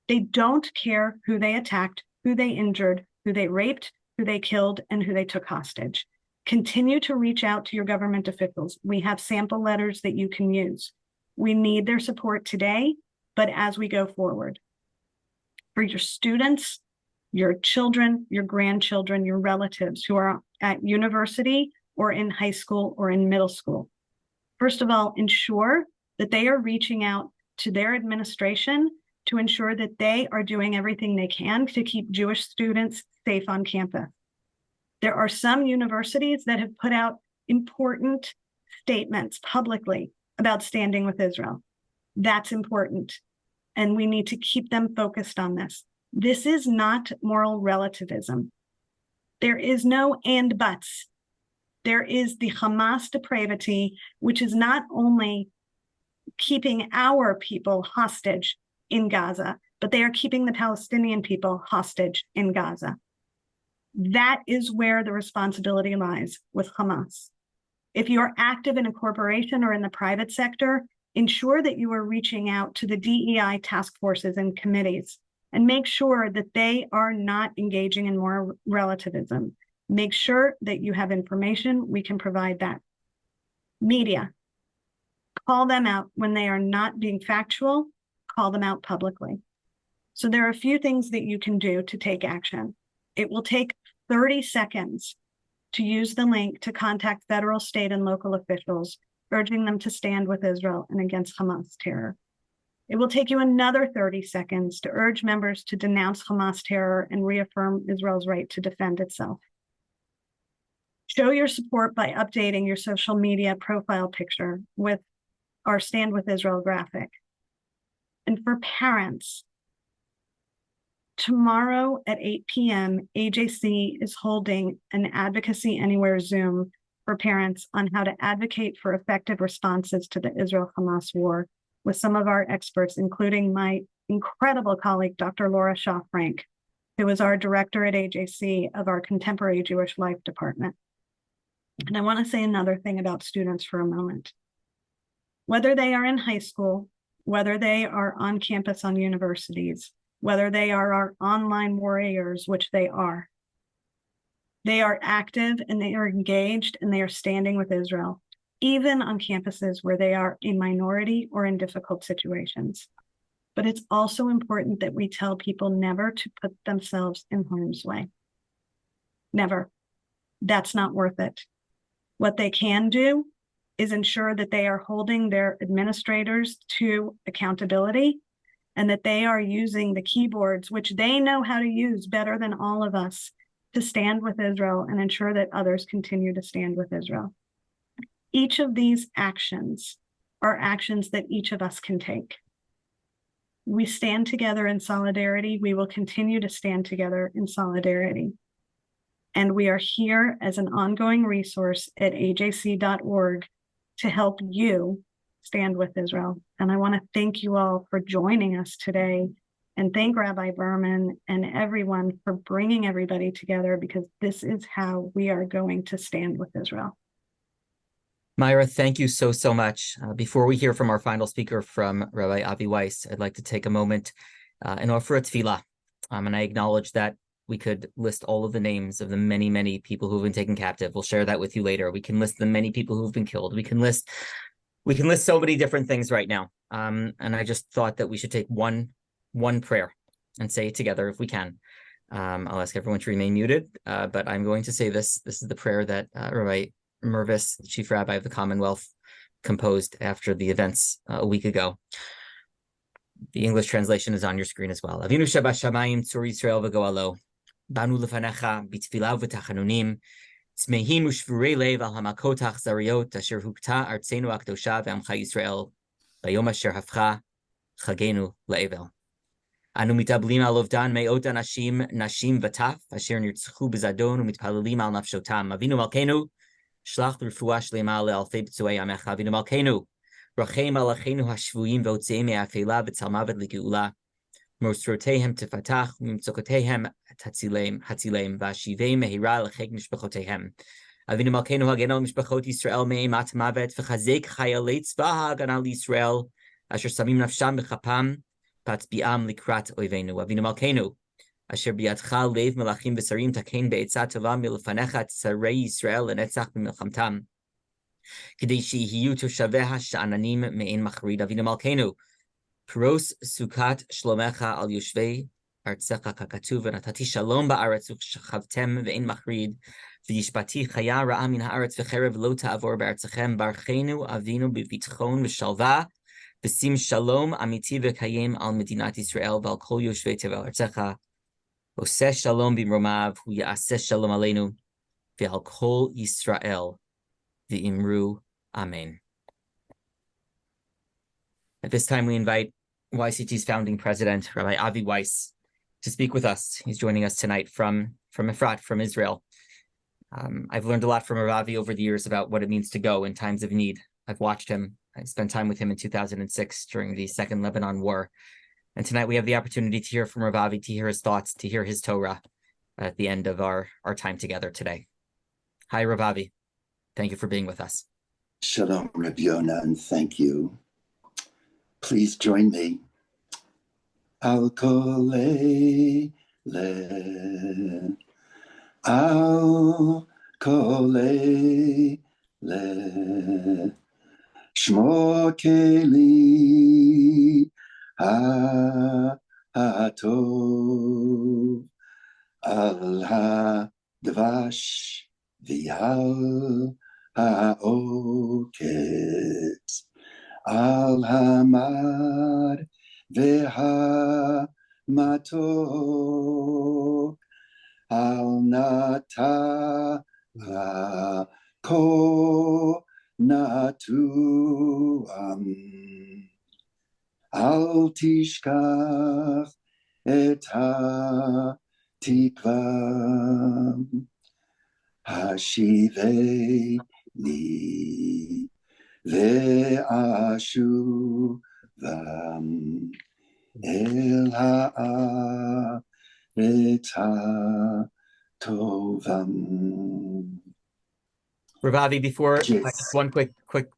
They don't care who they attacked, who they injured, who they raped, who they killed, and who they took hostage. Continue to reach out to your government officials. We have sample letters that you can use. We need their support today, but as we go forward. For your students, your children, your grandchildren, your relatives who are at university or in high school or in middle school. First of all, ensure that they are reaching out to their administration to ensure that they are doing everything they can to keep Jewish students safe on campus. There are some universities that have put out important statements publicly about standing with Israel. That's important. And we need to keep them focused on this. This is not moral relativism. There is no and buts. There is the Hamas depravity, which is not only keeping our people hostage in Gaza, but they are keeping the Palestinian people hostage in Gaza. That is where the responsibility lies with Hamas. If you are active in a corporation or in the private sector, ensure that you are reaching out to the DEI task forces and committees and make sure that they are not engaging in moral relativism. Make sure that you have information. We can provide that. Media, call them out when they are not being factual, call them out publicly. So there are a few things that you can do to take action. It will take 30 seconds to use the link to contact federal, state, and local officials, urging them to stand with Israel and against Hamas terror. It will take you another 30 seconds to urge members to denounce Hamas terror and reaffirm Israel's right to defend itself. Show your support by updating your social media profile picture with our Stand With Israel graphic. And for parents, tomorrow at 8 p.m., AJC is holding an Advocacy Anywhere Zoom for parents on how to advocate for effective responses to the Israel-Hamas war with some of our experts, including my incredible colleague, Dr. Laura Shaw-Frank, who is our director at AJC of our Contemporary Jewish Life Department. And I want to say another thing about students for a moment. Whether they are in high school, whether they are on campus on universities, whether they are our online warriors, which they are active and they are engaged and they are standing with Israel, even on campuses where they are a minority or in difficult situations. But it's also important that we tell people never to put themselves in harm's way. Never. That's not worth it. What they can do is ensure that they are holding their administrators to accountability and that they are using the keyboards, which they know how to use better than all of us, to stand with Israel and ensure that others continue to stand with Israel. Each of these actions are actions that each of us can take. We stand together in solidarity. We will continue to stand together in solidarity. And we are here as an ongoing resource at ajc.org to help you stand with Israel. And I want to thank you all for joining us today and thank Rabbi Berman and everyone for bringing everybody together, because this is how we are going to stand with Israel. Myra, thank you so much. Before we hear from our final speaker, from Rabbi Avi Weiss, I'd like to take a moment and offer a tefillah. And I acknowledge that we could list all of the names of the many people who've been taken captive. We'll share that with you later. We can list the many people who've been killed. We can list so many different things right now. And I just thought that we should take one prayer and say it together if we can. I'll ask everyone to remain muted, but I'm going to say this. This is the prayer that Rabbi Mervis, the Chief Rabbi of the Commonwealth, composed after the events a week ago. The English translation is on your screen as well. Avinu Shabashamayim Tzur Yisrael v'Goalo, Banu Lefanecha B'Tfilav v'Tachanunim, Tzmehim u'Shvurei Lev al Hamakot ha'Achzariot Asher Hukta Artzenu Akdosha v'Amcha Yisrael Bayom Asher Hafcha Chagenu Le'evel. Anu mitablim al ovdan me'ot anashim nashim v'taf asher nirtzchu b'zadon u'mitpalalim al nafshotam. Avinu Malkeinu shlach b'refuah shlema le'alfei b'tzuei amecha. Avinu Malkeinu rachem al acheinu hashvuyim v'otzeim me'afela v'tzalmavet l'geula. Mosrotehem tefatach u'mimtzokotehem hatzileim v'ashivei mehira l'chek mishpachotehem. Avinu Malkeinu hagen al mishpachot Yisrael me'imat mavet v'chazek chayalei tzva hagan al Yisrael asher samim nafsham b'chapam Patzbi'am likrat oivenu. Avinu Malkeinu asher biadcha lev melachim v'sarim takein be'etzat tova milefanecha tzarei Yisrael lenetzach b'milchamtam kedei shehiyu toshaveha sha'ananim me'en machrid. Avinu Malkeinu pros sukat shlomecha al yoshvei artzecha kakatuv v'natati shalom ba'aretz v'shachavtem ve'en machrid v'yishpati chaya ra'a min ha'aretz v'cherev lo ta'avor be'artzechem barchenu avinu b'vitchon v'shalva V'sim shalom amiti v'kayem al medinat Yisrael v'al kol yoshvei tevel artzecha oseh shalom b'mromav hu ya'aseh shalom aleinu v'al kol Yisrael v'imru amen. At this time, we invite YCT's founding president, Rabbi Avi Weiss, to speak with us. He's joining us tonight from Efrat, from Israel. I've learned a lot from Ravi over the years about what it means to go in times of need. I've watched him. I spent time with him in 2006 during the Second Lebanon War. And tonight we have the opportunity to hear from Ravi, to hear his thoughts, to hear his Torah at the end of our time together today. Hi, Ravi. Thank you for being with us. Shalom, Rabbi Yonah, and thank you. Please join me. Al kol eile, al kol eile, shmo keli ha'atov, al ha'dvash v'al ha'oketz, al hamar v'ha'matok, al nata ko natuam, al tishkach et ha'tikva, hashiveni ve'ashuvam el ha'aretz ha'tovam. Ravi, before Yes. just one quick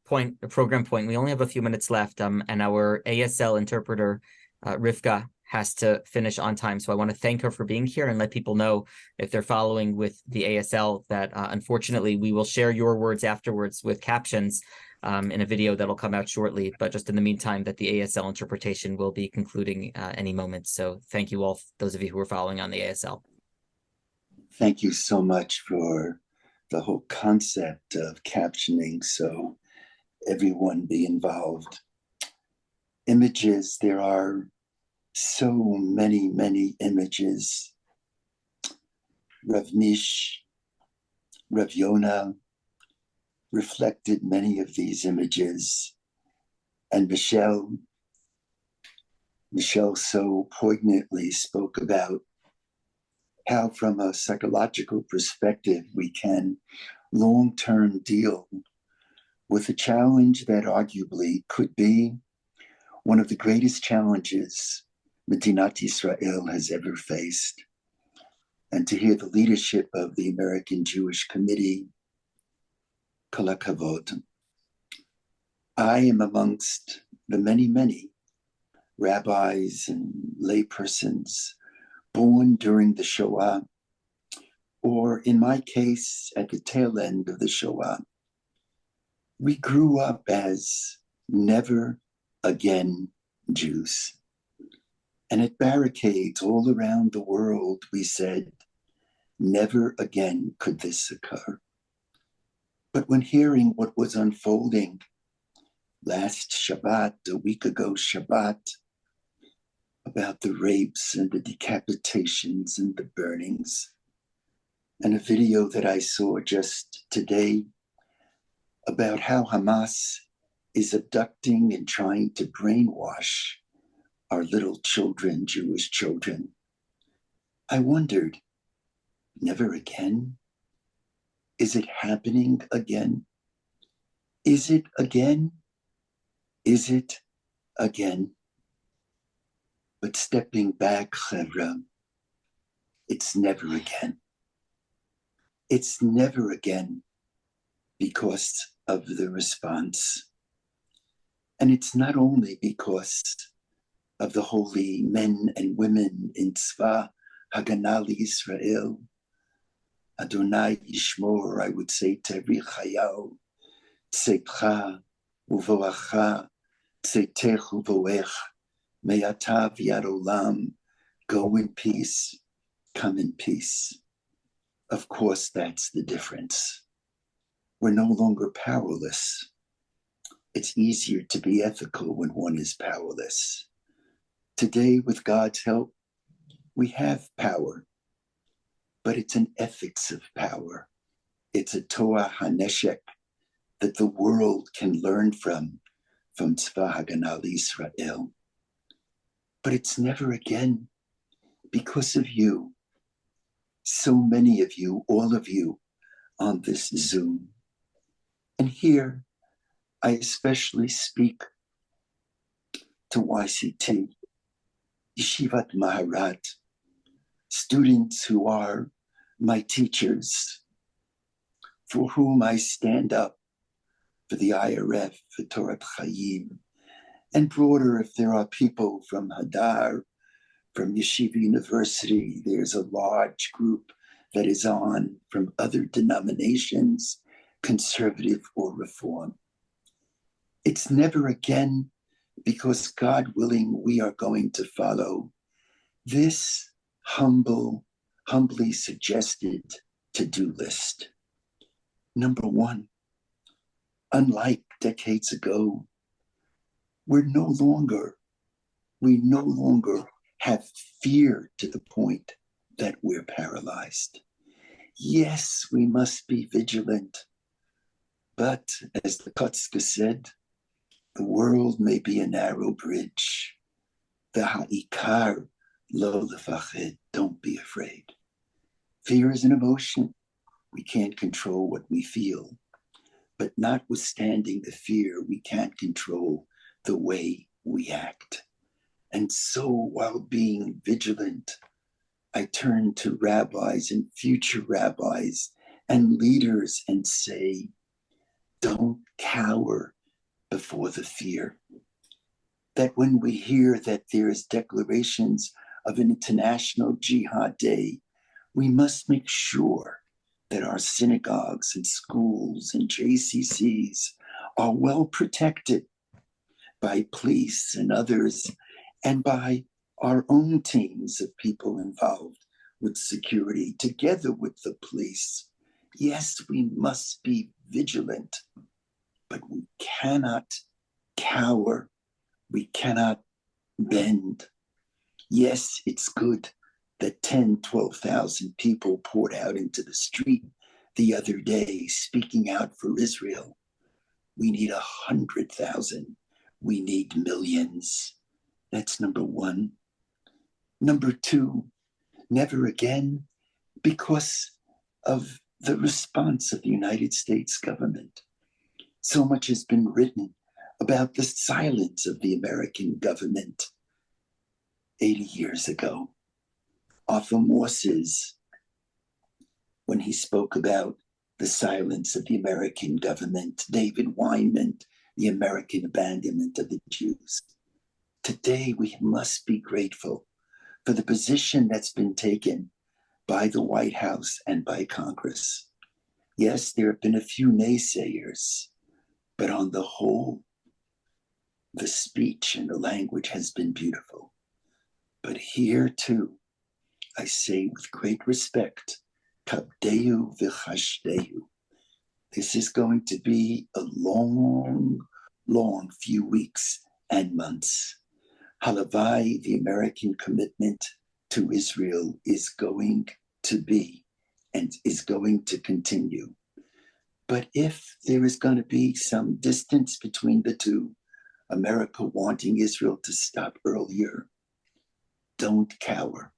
point, a program point. We only have a few minutes left, and our ASL interpreter, Rivka, has to finish on time. So I want to thank her for being here and let people know, if they're following with the ASL, that unfortunately we will share your words afterwards with captions in a video that'll come out shortly. But just in the meantime, that the ASL interpretation will be concluding any moment. So thank you all, those of you who are following on the ASL. Thank you so much for the whole concept of captioning, so everyone be involved. Images, there are so many, many images. Rav Mish, Rav Yonah reflected many of these images, and Michelle so poignantly spoke about how, from a psychological perspective, we can long-term deal with a challenge that arguably could be one of the greatest challenges Medinat Israel has ever faced. And to hear the leadership of the American Jewish Committee, Kol HaKavod. I am amongst the many, many rabbis and laypersons born during the Shoah, or in my case, at the tail end of the Shoah. We grew up as never again Jews. And at barricades all around the world, we said, never again could this occur. But when hearing what was unfolding last Shabbat, a week ago Shabbat, about the rapes and the decapitations and the burnings, and a video that I saw just today about how Hamas is abducting and trying to brainwash our little children, Jewish children, I wondered, never again? Is it happening again? Is it again? Is it again? But stepping back, Chevra, it's never again. It's never again because of the response. And it's not only because of the holy men and women in Tzva Haganah Yisrael, Adonai Yishmor, I would say, Tevi Chayau, Tzeitcha Uvoacha, Tzeitech Uvoech, Me'ata v'yad olam, go in peace, come in peace. Of course, that's the difference. We're no longer powerless. It's easier to be ethical when one is powerless. Today, with God's help, we have power, but it's an ethics of power. It's a Torah HaNeshek that the world can learn from Tzva Haganah Yisrael. But it's never again because of you. So many of you, all of you, on this Zoom. And here, I especially speak to YCT, Yeshivat Maharat, students who are my teachers, for whom I stand up for the IRF, for Torah Chaim, and broader if there are people from Hadar, from Yeshiva University. There's a large group that is on from other denominations, conservative or reform. It's never again, because God willing, we are going to follow this humbly suggested to-do list. Number one, unlike decades ago, we no longer have fear to the point that we're paralyzed. Yes, we must be vigilant, but as the Kotzker said, the world may be a narrow bridge. The ha'ikar lo lefached, don't be afraid. Fear is an emotion. We can't control what we feel, but notwithstanding the fear, we can't control the way we act. And so while being vigilant, I turn to rabbis and future rabbis and leaders and say, don't cower before the fear. That when we hear that there is declarations of an International Jihad Day, we must make sure that our synagogues and schools and JCCs are well protected by police and others, and by our own teams of people involved with security, together with the police. Yes, we must be vigilant, but we cannot cower. We cannot bend. Yes, it's good that 10, 12,000 people poured out into the street the other day speaking out for Israel. We need 100,000. We need millions. That's number one. Number two, never again, because of the response of the United States government. So much has been written about the silence of the American government 80 years ago. Arthur Morse's, when he spoke about the silence of the American government, David Weinman, the American abandonment of the Jews. Today, we must be grateful for the position that's been taken by the White House and by Congress. Yes, there have been a few naysayers, but on the whole, the speech and the language has been beautiful. But here too, I say with great respect, kabdeu v'chashdeu. This is going to be a long few weeks and months. Halavai, the American commitment to Israel is going to be and is going to continue. But if there is going to be some distance between the two, America wanting Israel to stop earlier, don't cower.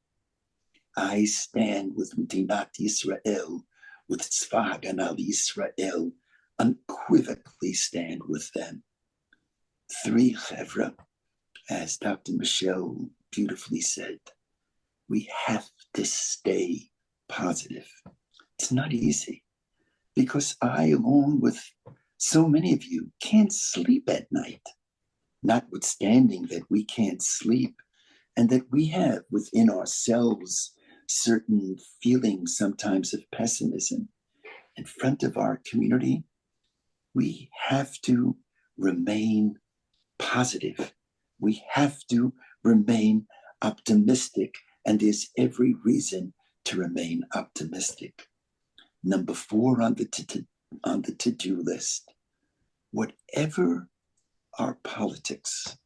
I stand with Medinat Yisrael, with Tzva Haganah Yisrael, unequivocally stand with them. Three chevra, as Dr. Michelle beautifully said, we have to stay positive. It's not easy because I, along with so many of you, can't sleep at night, notwithstanding that we can't sleep and that we have within ourselves certain feelings sometimes of pessimism in front of our community. We have to remain positive. We have to remain optimistic, and there's every reason to remain optimistic. Number 4 on the to-do list, whatever our politics,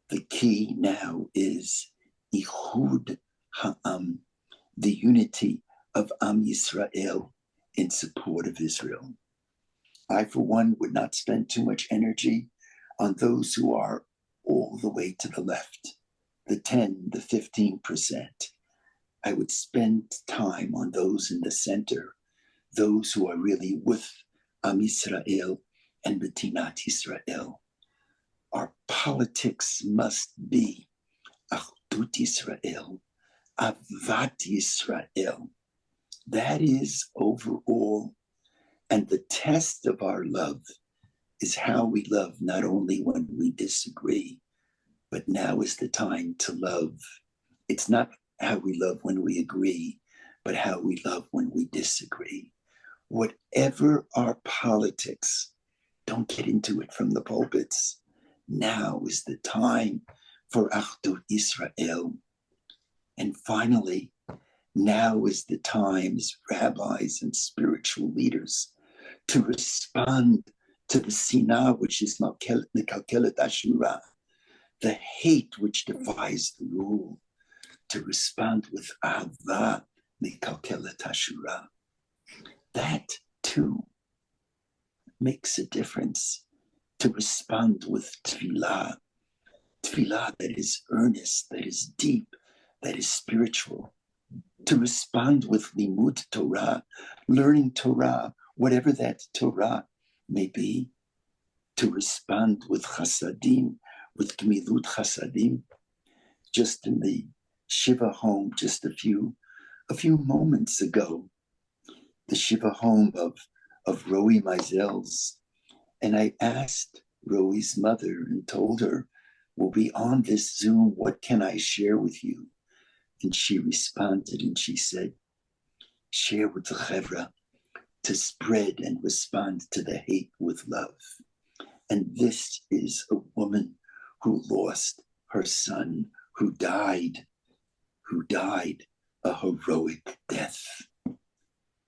the key now is Ihud Ha'am, the unity of Am Yisrael in support of Israel. I, for one, would not spend too much energy on those who are all the way to the left, the 10, the 15%. I would spend time on those in the center, those who are really with Am Yisrael and Medinat Yisrael. Our politics must be Achdut Yisrael, Avat Yisrael. That is overall. And the test of our love is how we love, not only when we disagree, but now is the time to love. It's not how we love when we agree, but how we love when we disagree. Whatever our politics, don't get into it from the pulpits. Now is the time for Achdut Yisrael. And finally, now is the time as rabbis and spiritual leaders to respond to the sinah, which is Mekalkelet Ashura, the hate which defies the rule, to respond with Ahava Mekalkelet Ashura. That too makes a difference. To respond with tefillah, tefillah that is earnest, that is deep, that is spiritual. To respond with limud Torah, learning Torah, whatever that Torah may be. To respond with chasadim, with gmilut chasadim. Just in the Shiva home, just a few moments ago, the Shiva home of Roe Meisel's. And I asked Roe's mother and told her, we'll be on this Zoom, what can I share with you? And she responded and she said, share with the Chevra to spread and respond to the hate with love. And this is a woman who lost her son, who died a heroic death.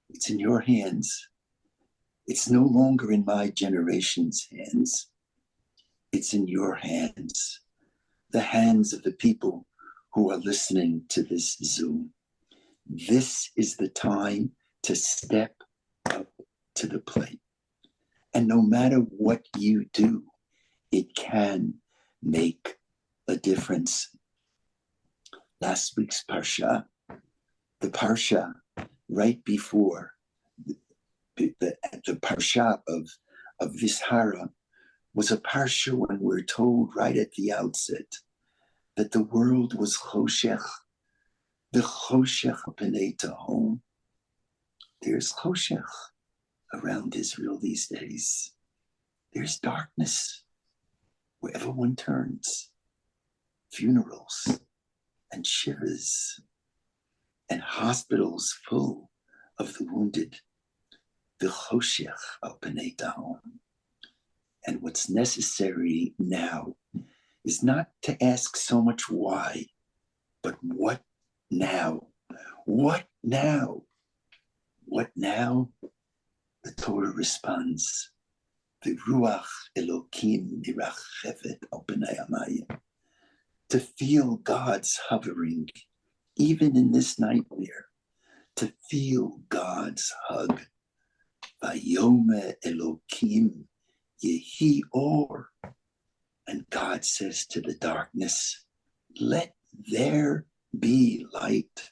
It's in your hands. It's no longer in my generation's hands. It's in your hands, the hands of the people who are listening to this Zoom. This is the time to step up to the plate. And no matter what you do, it can make a difference. Last week's Parsha, the Parsha right before the Parsha of Vishara was a Parsha when we're told right at the outset that the world was Choshech, the Choshech Pnei Tahom. There's Choshech around Israel these days. There's darkness wherever one turns. Funerals and shivas and hospitals full of the wounded. The Choshech Pnei Tahom. And what's necessary now is not to ask so much why, but what now? What now? What now? The Torah responds, V'ruach Elokim nirachevet al pnei hamayim. To feel God's hovering, even in this nightmare, to feel God's hug. Vayome Elokim yehi or. And God says to the darkness, let there be light.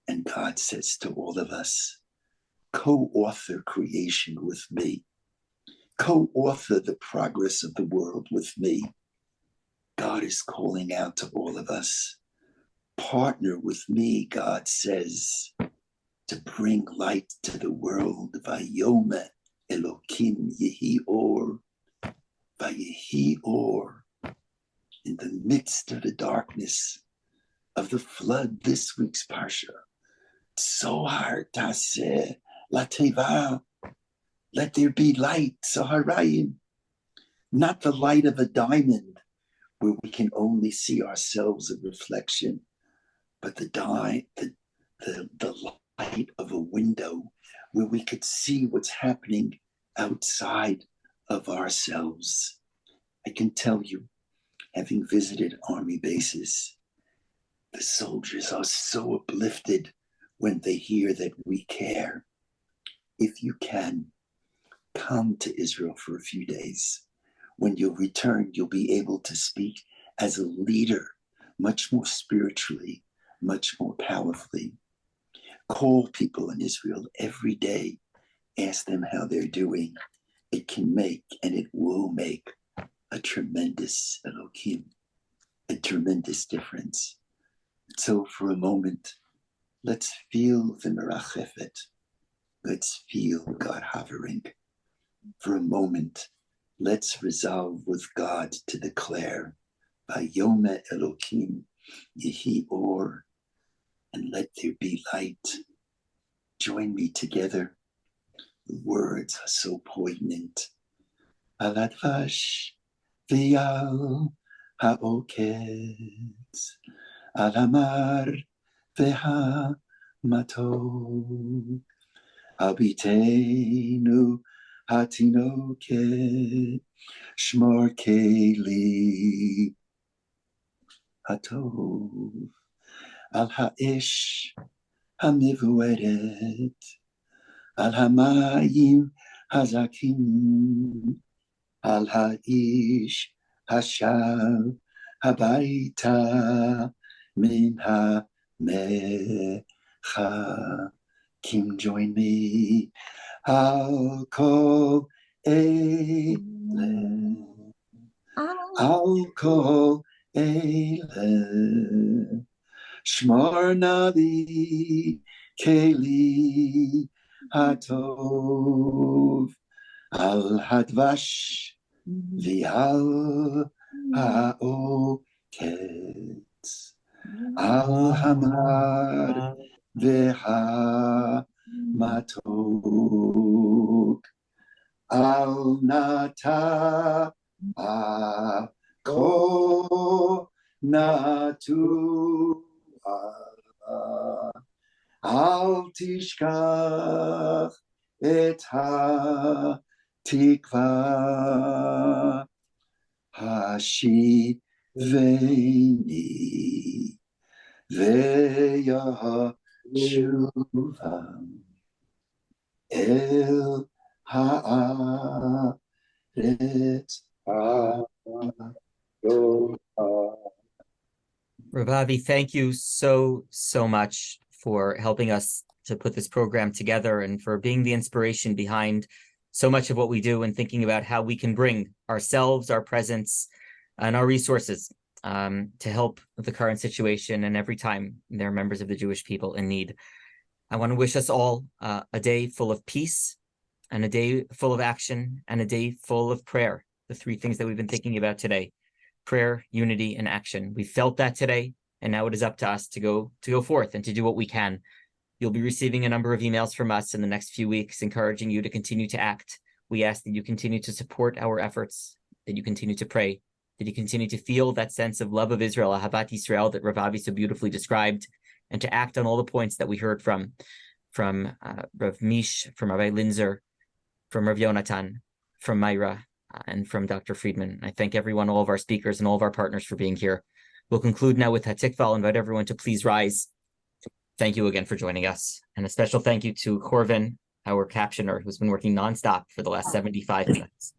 And God says to all of us, co-author creation with me. Co-author the progress of the world with me. God is calling out to all of us. Partner with me, God says, to bring light to the world. Vayome Elokim yehi or. Vayehi or. In the midst of the darkness of the flood, this week's Parsha. Zohar taseh lateva. Let there be light, Zoharayim. Not the light of a diamond where we can only see ourselves a reflection, but the light of a window where we could see what's happening outside of ourselves. I can tell you, having visited army bases, the soldiers are so uplifted when they hear that we care. If you can, come to Israel for a few days. When you'll return, you'll be able to speak as a leader, much more spiritually, much more powerfully. call people in Israel every day, ask them how they're doing. It can make, and it will make, a tremendous Elohim, a tremendous difference. So for a moment, let's feel the Merachefet. Let's feel God hovering. For a moment, let's resolve with God to declare, Vayome Elohim Yehi Or, and let there be light. Join me together. The words are so poignant. Al advash v'al ha'oketz, al hamar v'ha'matok, al bitenu hatinoket, shmor keli hatov, al ha'esh hamivueret, al hamayim hazakim, al ha'ish hashav habayita min ha'mecha. Kim, join me. Al kol ele, al kol ele, shmor navi keli hatov, al hadvash v'al ha'oketz, al hamar v'ha'matok, al nata ko natu, al tishkach et ha'tikva, hashiveni ve'yashuva el ha'aretz ha'toha. Rav Avi, thank you so much for helping us to put this program together and for being the inspiration behind so much of what we do and thinking about how we can bring ourselves, our presence, and our resources to help the current situation and every time there are members of the Jewish people in need. I want to wish us all a day full of peace and a day full of action and a day full of prayer, the three things that we've been thinking about today: prayer, unity, and action. We felt that today, and now it is up to us to go forth and to do what we can. You'll be receiving a number of emails from us in the next few weeks encouraging you to continue to act. We ask that you continue to support our efforts, that you continue to pray, that you continue to feel that sense of love of Israel, Ahavat Yisrael, that Rav Avi so beautifully described, and to act on all the points that we heard from Rav Mish, from Rabbi Linzer, from Rav Yonatan, from Myra, and from Dr. Friedman. I thank everyone, all of our speakers and all of our partners for being here. We'll conclude now with Hatikva. I'll invite everyone to please rise. Thank you again for joining us. And a special thank you to Corvin, our captioner, who's been working nonstop for the last 75 minutes.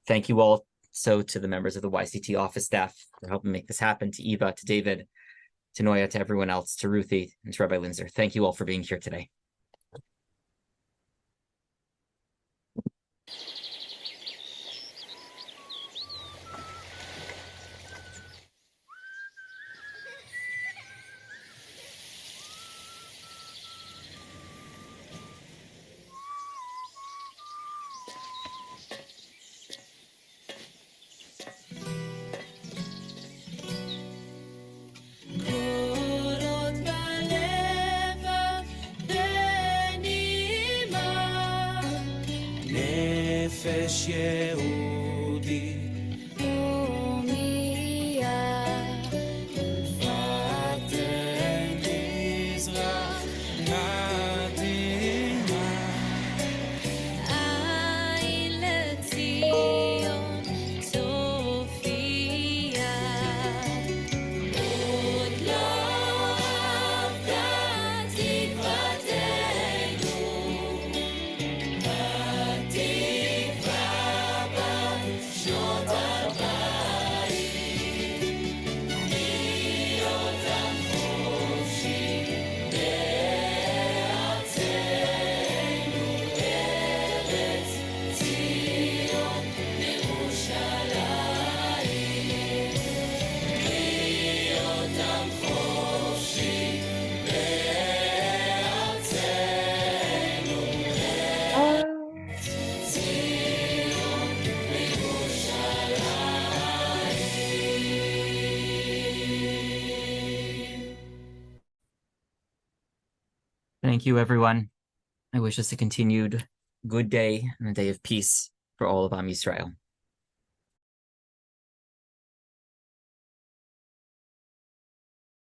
Thank you all to the members of the YCT office staff for helping make this happen, to Eva, to David, to Noya, to everyone else, to Ruthie, and to Rabbi Linzer. Thank you all for being here today. נפש יהודי הומייה ותן מזרח קדימה עין לציון צופיה עוד לא אבדה תקוותנו התקווה בת שעות Thank you, everyone. I wish us a continued good day and a day of peace for all of Am Yisrael.